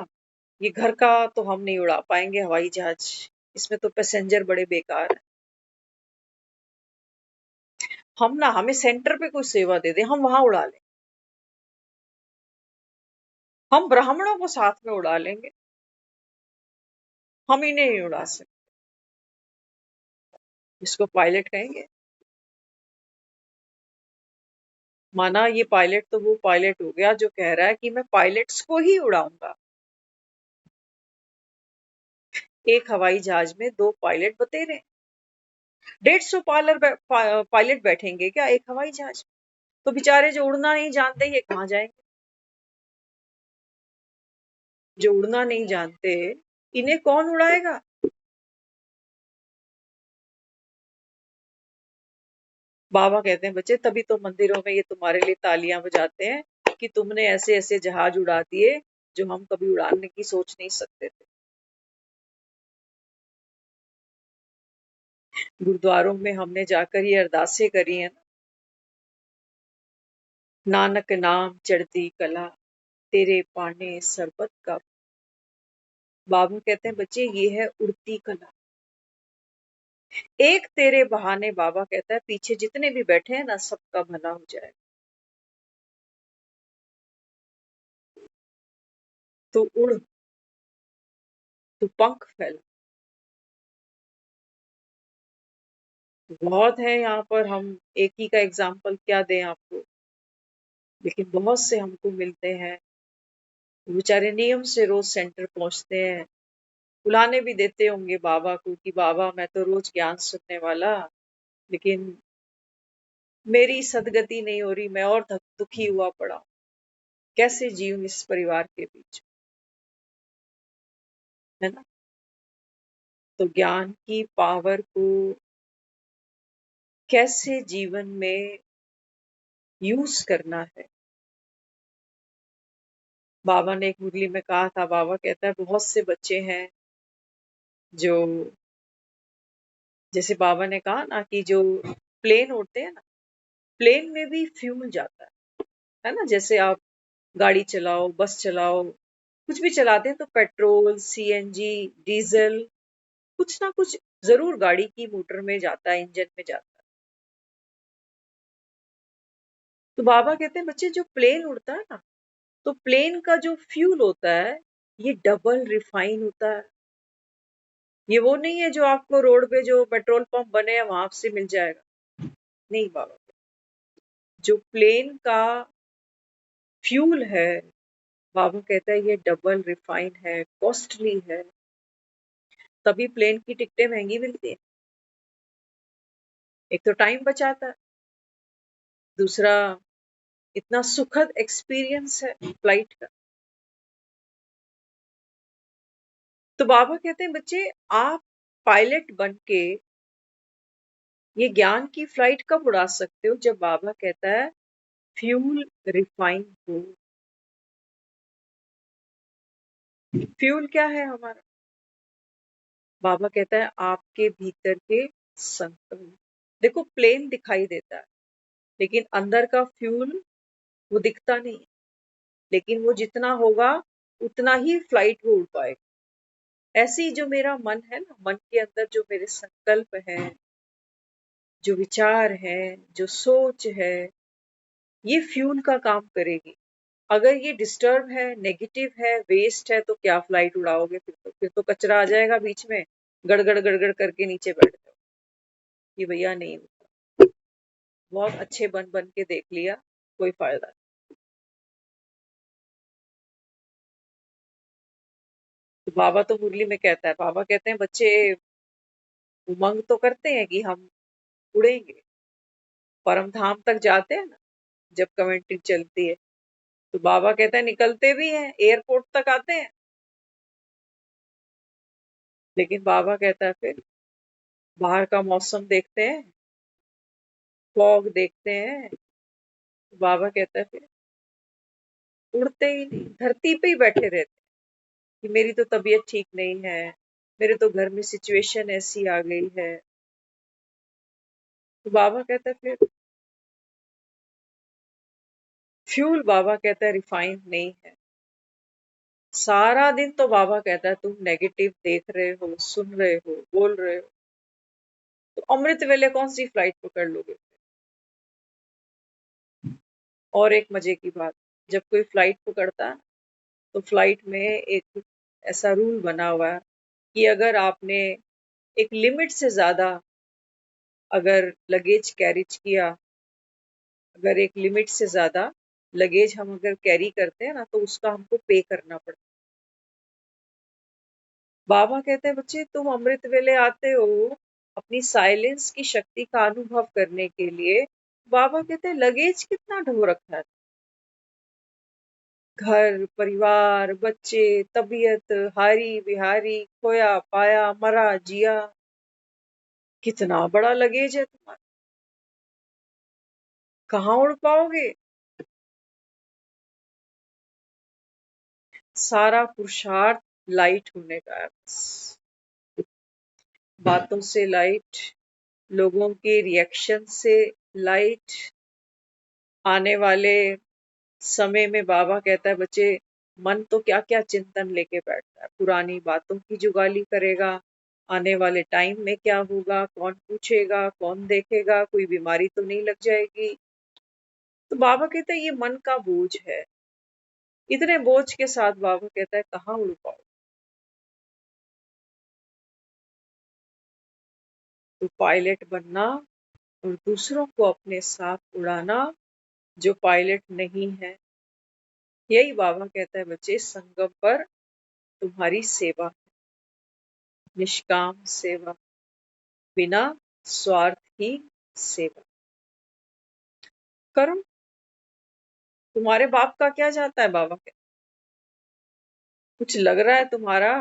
ये घर का तो हम नहीं उड़ा पाएंगे हवाई जहाज, इसमें तो पैसेंजर बड़े बेकार हैं। हम ना, हमें सेंटर पे कोई सेवा दे दे, हम वहां उड़ा लें। हम ब्राह्मणों को साथ में उड़ा लेंगे, हम इन्हें नहीं उड़ा सकते। इसको पायलट कहेंगे? माना ये पायलट तो वो पायलट हो गया जो कह रहा है कि मैं पायलट्स को ही उड़ाऊंगा। एक हवाई जहाज में 2 पायलट बतेरे, 150 पायलट बैठेंगे क्या एक हवाई जहाज? तो बेचारे जो उड़ना नहीं जानते ये कहाँ जाएंगे? जो उड़ना नहीं जानते इन्हें कौन उड़ाएगा? बाबा कहते हैं बच्चे तभी तो मंदिरों में ये तुम्हारे लिए तालियां बजाते हैं कि तुमने ऐसे ऐसे जहाज उड़ा दिए जो हम कभी उड़ाने की सोच नहीं सकते थे। गुरुद्वारों में हमने जाकर ये अरदासें करी है ना, नानक नाम चढ़ती कला तेरे पाने सरबत का। बाबा कहते हैं बच्चे ये है उड़ती कला। एक तेरे बहाने बाबा कहता है पीछे जितने भी बैठे हैं ना सबका भला हो जाए। तो उड़, तू पंख फैला। बहुत है यहाँ पर, हम एक ही का एग्जाम्पल क्या दें आपको, लेकिन बहुत से हमको मिलते हैं। वो बेचारे नियम से रोज सेंटर पहुंचते हैं, बुलाने भी देते होंगे बाबा को कि बाबा मैं तो रोज ज्ञान सुनने वाला, लेकिन मेरी सदगति नहीं हो रही, मैं और दुखी हुआ पड़ा हूं। कैसे जीऊं इस परिवार के बीच, है ना? तो ज्ञान की पावर को कैसे जीवन में यूज करना है। बाबा ने एक मुरली में कहा था, बाबा कहता है बहुत से बच्चे हैं जो, जैसे बाबा ने कहा ना कि जो प्लेन उड़ते हैं ना, प्लेन में भी फ्यूल जाता है ना? जैसे आप गाड़ी चलाओ, बस चलाओ, कुछ भी चलाते हैं तो पेट्रोल, सीएनजी, डीजल, कुछ ना कुछ जरूर गाड़ी की मोटर में जाता है, इंजन में जाता है। तो बाबा कहते हैं बच्चे जो प्लेन उड़ता है ना, तो प्लेन का जो फ्यूल होता है ये डबल रिफाइन होता है। ये वो नहीं है जो आपको रोड पे जो पेट्रोल पंप बने हैं वहां से मिल जाएगा, नहीं बाबा। जो प्लेन का फ्यूल है, बाबा कहता है ये डबल रिफाइन है, कॉस्टली है, तभी प्लेन की टिकटें महंगी मिलती है। एक तो टाइम बचाता है, दूसरा इतना सुखद एक्सपीरियंस है फ्लाइट का। तो बाबा कहते हैं बच्चे आप पायलट बन के ये ज्ञान की फ्लाइट कब उड़ा सकते हो, जब बाबा कहता है फ्यूल रिफाइन हो। फ्यूल क्या है हमारा? बाबा कहता है आपके भीतर के संकल्प। देखो प्लेन दिखाई देता है, लेकिन अंदर का फ्यूल वो दिखता नहीं है, लेकिन वो जितना होगा उतना ही फ्लाइट वो उड़ पाएगा। ऐसे ही जो मेरा मन है ना, मन के अंदर जो मेरे संकल्प है, जो विचार है, जो सोच है, ये फ्यूल का काम करेगी। अगर ये डिस्टर्ब है, नेगेटिव है, वेस्ट है, तो क्या फ्लाइट उड़ाओगे? फिर तो कचरा आ जाएगा बीच में, गड़गड़ गड़गड़ करके नीचे बैठ जाओ कि भैया नहीं होता। बहुत अच्छे बन बन के देख लिया, कोई फायदा नहीं। तो बाबा तो मुरली में कहता है, बाबा कहते हैं बच्चे उमंग तो करते हैं कि हम उड़ेंगे, परम धाम तक जाते हैं ना, जब कमेंट्री चलती है तो बाबा कहते हैं निकलते भी हैं, एयरपोर्ट तक आते हैं, लेकिन बाबा कहता है फिर बाहर का मौसम देखते हैं, फॉग देखते हैं, तो बाबा कहता है फिर उड़ते ही नहीं, धरती पे ही बैठे रहते हैं कि मेरी तो तबीयत ठीक नहीं है, मेरे तो घर में सिचुएशन ऐसी आ गई है। तो बाबा कहता है फिर फ्यूल, बाबा कहता है रिफाइन नहीं है। सारा दिन तो बाबा कहता है तुम नेगेटिव देख रहे हो, सुन रहे हो, बोल रहे हो, तो अमृत वेले कौन सी फ्लाइट पकड़ लोगे? और एक मजे की बात, जब कोई फ्लाइट पकड़ता है तो फ्लाइट में एक ऐसा रूल बना हुआ है कि अगर आपने एक लिमिट से ज्यादा अगर लगेज कैरिज किया, अगर एक लिमिट से ज्यादा लगेज हम अगर कैरी करते हैं ना, तो उसका हमको पे करना पड़ता है। बाबा कहते हैं बच्चे तुम अमृत वेले आते हो अपनी साइलेंस की शक्ति का अनुभव करने के लिए। बाबा कहते हैं लगेज कितना ढो रखा है, घर परिवार बच्चे तबीयत हारी बिहारी खोया पाया मरा जिया, कितना बड़ा लगेज है तुम्हारा, कहाँ उड़ पाओगे? सारा पुरुषार्थ लाइट होने का है बस। बातों से लाइट, लोगों के रिएक्शन से लाइट, आने वाले समय में बाबा कहता है बच्चे मन तो क्या क्या चिंतन लेके बैठता है, पुरानी बातों की जुगाली करेगा, आने वाले टाइम में क्या होगा, कौन पूछेगा, कौन देखेगा, कोई बीमारी तो नहीं लग जाएगी। तो बाबा कहता है ये मन का बोझ है, इतने बोझ के साथ बाबा कहता है कहाँ उड़ पाओ? तो पायलट बनना और दूसरों को अपने साथ उड़ाना, जो पायलट नहीं है, यही बाबा कहता है बच्चे संगम पर तुम्हारी सेवा, निष्काम सेवा, बिना स्वार्थ की सेवा करो। तुम्हारे बाप का क्या जाता है? बाबा कहते कुछ लग रहा है तुम्हारा?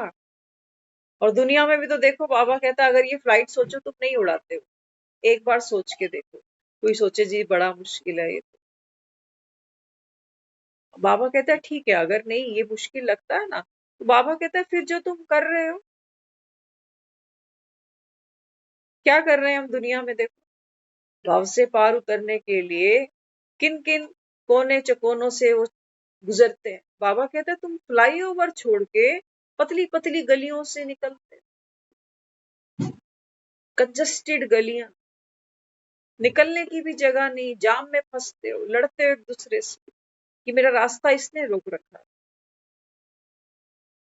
और दुनिया में भी तो देखो, बाबा कहता है अगर ये फ्लाइट सोचो तुम नहीं उड़ाते हो, एक बार सोच के देखो। कोई सोचे जी बड़ा मुश्किल है ये तो, बाबा कहता है ठीक है, अगर नहीं ये मुश्किल लगता है ना, तो बाबा कहता है फिर जो तुम कर रहे हो, क्या कर रहे हैं हम दुनिया में? देखो भव से पार उतरने के लिए किन किन कोने चकोनों से वो गुजरते हैं। बाबा कहता है तुम फ्लाईओवर छोड़ के पतली पतली गलियों से निकलते, कंजस्टेड गलियां, निकलने की भी जगह नहीं, जाम में फंसते हो, लड़ते हो एक दूसरे से कि मेरा रास्ता इसने रोक रखा है।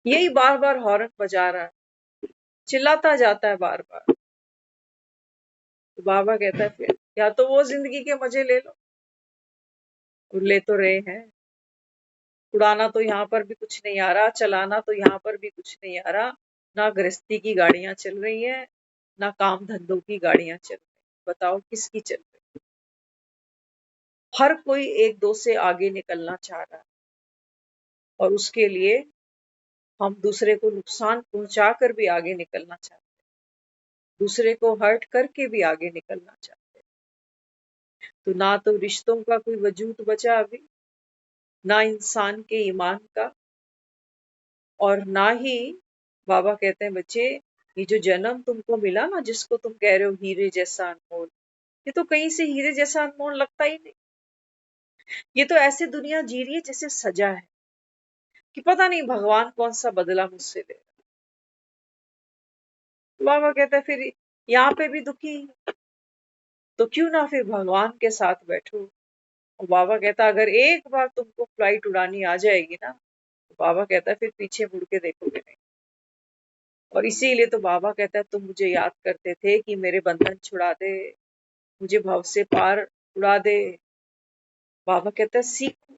यही बार बार हॉर्न बजा रहा है, चिल्लाता जाता है बार बार। तो बाबा कहता है फिर या तो वो जिंदगी के मजे ले लो, और ले तो रहे हैं। उड़ाना तो यहाँ पर भी कुछ नहीं आ रहा, चलाना तो यहाँ पर भी कुछ नहीं आ रहा। ना गृहस्थी की गाड़ियां चल रही हैं, ना काम धंधों की गाड़ियां चल रही हैं। बताओ किसकी चल रही है? हर कोई एक दो से आगे निकलना चाह रहा है, और उसके लिए हम दूसरे को नुकसान पहुंचा कर भी आगे निकलना चाहते हैं, दूसरे को हर्ट करके भी आगे निकलना चाहते हैं। तो ना तो रिश्तों का कोई वजूद बचा अभी, ना इंसान के ईमान का, और ना ही बाबा कहते हैं बच्चे, ये जो जन्म तुमको मिला ना, जिसको तुम कह रहे हो हीरे जैसा अनमोल, ये तो कहीं से हीरे जैसा अनमोल लगता ही नहीं। ये तो ऐसे दुनिया जी रही है जैसे सजा है, कि पता नहीं भगवान कौन सा बदला मुझसे ले रहा है। बाबा कहता है फिर यहाँ पे भी दुखी है, तो क्यों ना फिर भगवान के साथ बैठो। और बाबा कहता है अगर एक बार तुमको फ्लाइट उड़ानी आ जाएगी ना, तो बाबा कहता है फिर पीछे मुड़ के देखोगे नहीं। और इसीलिए तो बाबा कहता है तुम मुझे याद करते थे कि मेरे बंधन छुड़ा दे, मुझे भव से पार उड़ा दे। बाबा कहता है सीखो,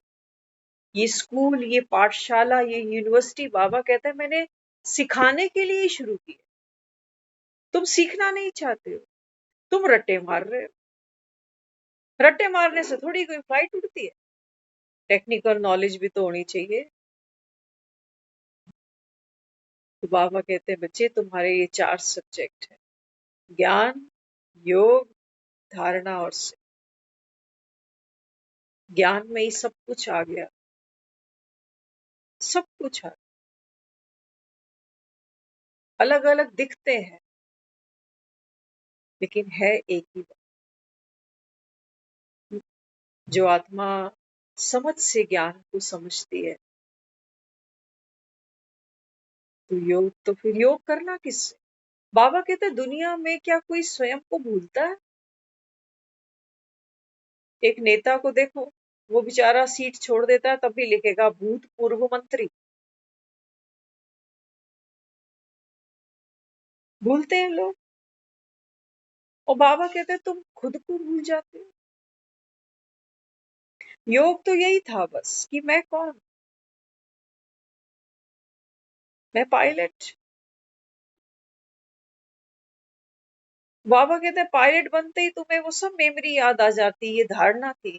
ये स्कूल, ये पाठशाला, ये यूनिवर्सिटी, बाबा कहता है मैंने सिखाने के लिए ही शुरू की है। तुम सीखना नहीं चाहते हो, तुम रट्टे मार रहे हो। रट्टे मारने से थोड़ी कोई फ्लाइट उड़ती है, टेक्निकल नॉलेज भी तो होनी चाहिए। तो बाबा कहते हैं बच्चे तुम्हारे ये 4 सब्जेक्ट है, ज्ञान, योग, धारणा और सिद्ध। ज्ञान में ही सब कुछ आ गया, सब कुछ आ गया। अलग अलग दिखते हैं, लेकिन है एक ही बात। जो आत्मा समझ से ज्ञान को समझती है, तो योग, तो फिर योग करना किससे? बाबा कहते हैं दुनिया में क्या कोई स्वयं को भूलता है? एक नेता को देखो, वो बेचारा सीट छोड़ देता है तब भी लिखेगा भूतपूर्व मंत्री। भूलते हैं लोग। और बाबा कहते हैं तुम खुद को भूल जाते हो। योग तो यही था बस कि मैं कौन, मैं पायलट। बाबा कहते हैं पायलट बनते ही तुम्हें वो सब मेमोरी याद आ जाती। ये धारणा थी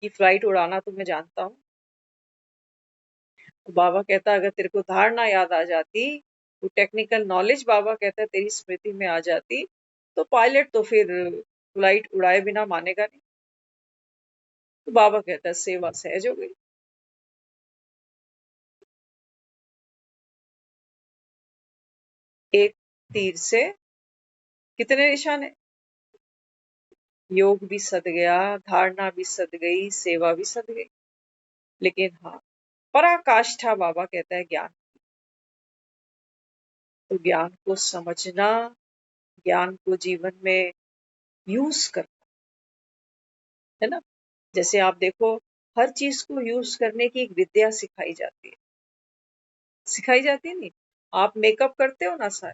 कि फ्लाइट उड़ाना तो मैं जानता हूँ। तो बाबा कहता अगर तेरे को धारणा याद आ जाती, तो टेक्निकल नॉलेज बाबा कहता है तेरी स्मृति में आ जाती, तो पायलट तो फिर फ्लाइट उड़ाए बिना मानेगा नहीं। तो बाबा कहता है सेवा सहज हो गई। एक तीर से कितने निशाने? योग भी सद गया, धारणा भी सद गई, सेवा भी सद गई। लेकिन हाँ, पराकाष्ठा बाबा कहता है ज्ञान। तो ज्ञान को समझना, ज्ञान को जीवन में यूज करना, है ना। जैसे आप देखो, हर चीज को यूज करने की एक विद्या सिखाई जाती है। सिखाई जाती है नहीं? आप मेकअप करते हो ना सर,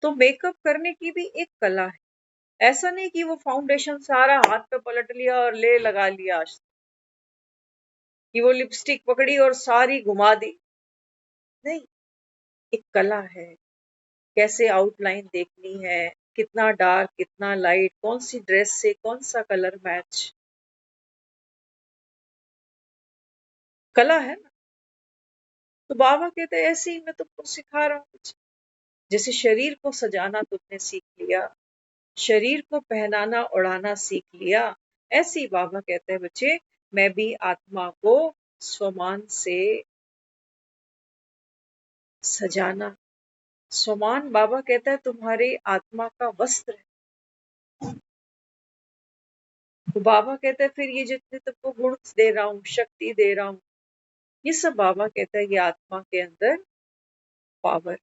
तो मेकअप करने की भी एक कला है। ऐसा नहीं कि वो फाउंडेशन सारा हाथ पे पलट लिया और ले लगा लिया, आज कि वो लिपस्टिक पकड़ी और सारी घुमा दी। नहीं, एक कला है। कैसे आउटलाइन देखनी है, कितना डार्क, कितना लाइट, कौन सी ड्रेस से कौन सा कलर मैच, कला है ना। तो बाबा कहते हैं ऐसे ही मैं तुमको सिखा रहा हूँ कुछ। जैसे शरीर को सजाना तुमने सीख लिया, शरीर को पहनाना ओढ़ाना सीख लिया, ऐसे ही बाबा कहते हैं बच्चे, मैं भी आत्मा को स्वमान से सजाना। स्वमान बाबा कहता है तुम्हारे आत्मा का वस्त्र है। तो बाबा कहता है फिर ये जितने तुमको गुण दे रहा हूँ, शक्ति दे रहा हूँ, ये सब बाबा कहता है ये आत्मा के अंदर पावर।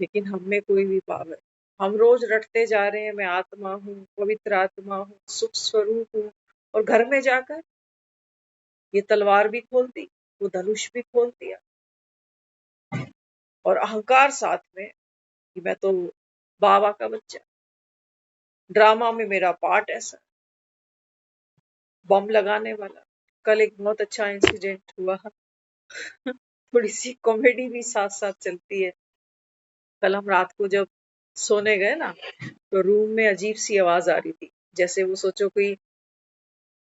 लेकिन हम में कोई भी पावर, हम रोज रटते जा रहे हैं, मैं आत्मा हूँ, पवित्र आत्मा हूँ, सुख स्वरूप हूँ, और घर में जाकर ये तलवार भी खोल दी, वो धनुष भी खोल दिया, और अहंकार साथ में कि मैं तो बाबा का बच्चा। ड्रामा में मेरा पार्ट ऐसा, बम लगाने वाला। कल एक बहुत अच्छा इंसिडेंट हुआ थोड़ी सी कॉमेडी भी साथ साथ चलती है। कल हम रात को जब सोने गए ना, तो रूम में अजीब सी आवाज आ रही थी, जैसे वो सोचो कोई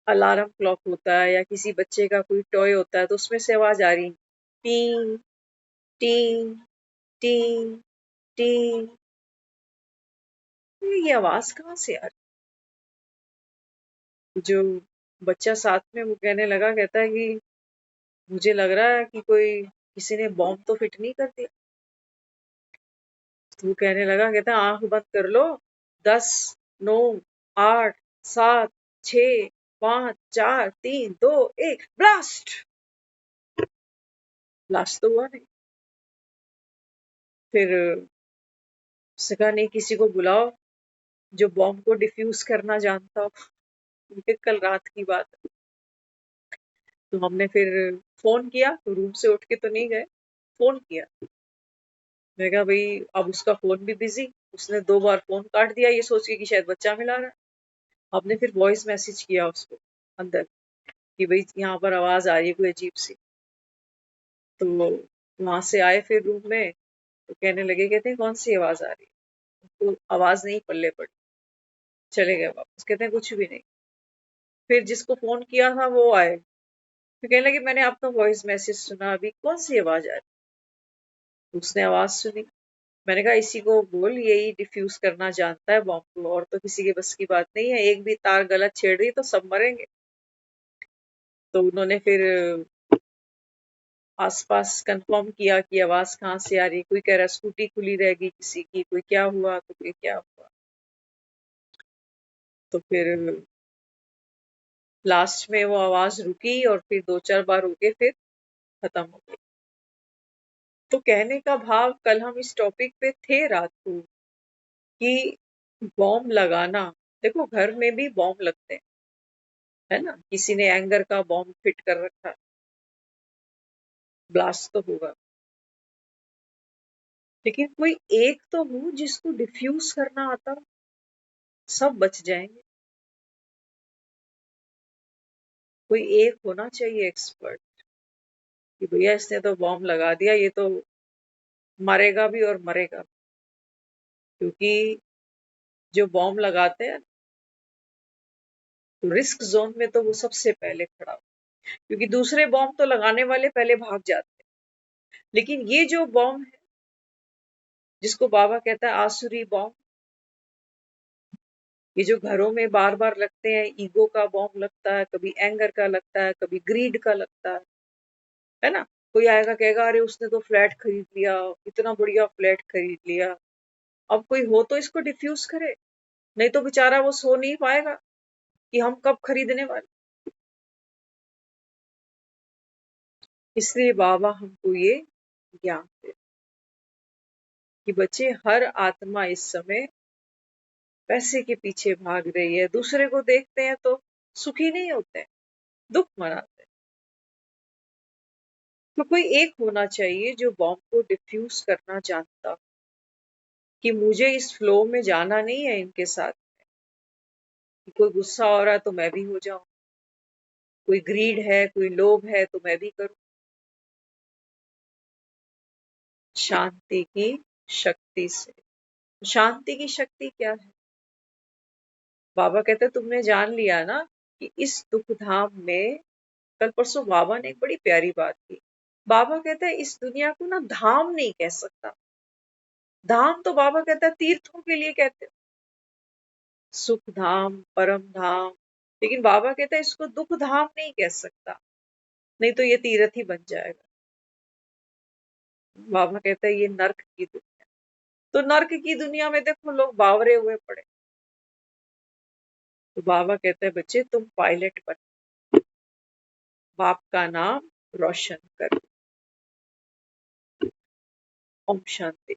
अलार्म क्लॉक होता है या किसी बच्चे का कोई टॉय होता है, तो उसमें से आवाज आ रही, टी टी टी टी। ये आवाज कहाँ से आ रही? जो बच्चा साथ में वो कहने लगा, कहता है कि मुझे लग रहा है कि कोई किसी ने बॉम्ब तो फिट नहीं कर दिया। तो वो कहने लगा, कहता है आंख बंद कर लो, 10 9 8 7 6 5 4 3 2 1 ब्लास्ट। ब्लास्ट तो हुआ नहीं। फिर उसने कहा नहीं, किसी को बुलाओ जो बॉम्ब को डिफ्यूज करना जानता हो। ये कल रात की बात है। तो हमने फिर फोन किया, तो रूम से उठ के तो नहीं गए, फोन किया। मैं कहा भाई, अब उसका फोन भी बिजी, उसने 2 बार फोन काट दिया, ये सोच के कि शायद बच्चा मिला रहा है। हमने फिर वॉइस मैसेज किया उसको अंदर कि भाई यहाँ पर आवाज आ रही है कोई अजीब सी। तो वहां से आए फिर रूम में, तो कहने लगे, कहते हैं कौन सी आवाज आ रही है? तो आवाज नहीं पल्ले पड़ी, चले गए वापस, कहते हैं कुछ भी नहीं। फिर जिसको फोन किया था वो आए, तो कहने लगे मैंने आपका वॉइस मैसेज सुना, अभी कौन सी आवाज आ रही? उसने आवाज सुनी। मैंने कहा इसी को बोल, यही डिफ्यूज करना जानता है बॉम्ब को, और तो किसी के बस की बात नहीं है। एक भी तार गलत छेड़ रही तो सब मरेंगे। तो उन्होंने फिर आसपास कंफर्म किया कि आवाज कहाँ से आ रही। कोई कह रहा स्कूटी खुली रहेगी किसी की, कोई क्या हुआ, तो कोई क्या हुआ। तो फिर लास्ट में वो आवाज रुकी, और फिर 2-4 बार रुके, फिर खत्म हो गई। तो कहने का भाव, कल हम इस टॉपिक पे थे रात को, कि बॉम्ब लगाना, देखो घर में भी बॉम्ब लगते हैं, है ना। किसी ने एंगर का बॉम्ब फिट कर रखा, ब्लास्ट तो होगा। लेकिन कोई एक तो हो जिसको डिफ्यूज करना आता हो, सब बच जाएंगे। कोई एक होना चाहिए एक्सपर्ट, कि भैया इसने तो बॉम्ब लगा दिया, ये तो मरेगा भी और मरेगा भी। क्योंकि जो बॉम्ब लगाते हैं, तो रिस्क जोन में तो वो सबसे पहले खड़ा हो, क्योंकि दूसरे बॉम्ब तो लगाने वाले पहले भाग जाते हैं। लेकिन ये जो बॉम्ब है, जिसको बाबा कहता है आसुरी बॉम्ब, ये जो घरों में बार बार लगते हैं, ईगो का बॉम्ब लगता है, कभी एंगर का लगता है, कभी ग्रीड का लगता है ना। कोई आएगा कहेगा अरे उसने तो फ्लैट खरीद लिया, इतना बढ़िया फ्लैट खरीद लिया। अब कोई हो तो इसको डिफ्यूज करे, नहीं तो बेचारा वो सो नहीं पाएगा कि हम कब खरीदने वाले। इसलिए बाबा हमको ये ज्ञान दे कि बच्चे, हर आत्मा इस समय पैसे के पीछे भाग रही है। दूसरे को देखते हैं तो सुखी नहीं होते हैं, दुख मनाते हैं। तो कोई एक होना चाहिए जो बॉम्ब को डिफ्यूज करना जानता हो, कि मुझे इस फ्लो में जाना नहीं है इनके साथ। कि कोई गुस्सा हो रहा है तो मैं भी हो जाऊं, कोई ग्रीड है, कोई लोभ है, तो मैं भी करूं। शांति की शक्ति से। शांति की शक्ति क्या है? बाबा कहते तुमने जान लिया ना कि इस दुख धाम में, कल परसों बाबा ने एक बड़ी प्यारी बात की। बाबा कहता है इस दुनिया को ना धाम नहीं कह सकता। धाम तो बाबा कहता है तीर्थों के लिए कहते हो, सुख धाम, परम धाम। लेकिन बाबा कहता है इसको दुख धाम नहीं कह सकता, नहीं तो ये तीर्थ ही बन जाएगा। बाबा कहता है ये नर्क की दुनिया। तो नर्क की दुनिया में देखो लोग बावरे हुए पड़े। तो बाबा कहते हैं बच्चे तुम पायलट बनो, बाप का नाम रोशन करो। ओम शांति।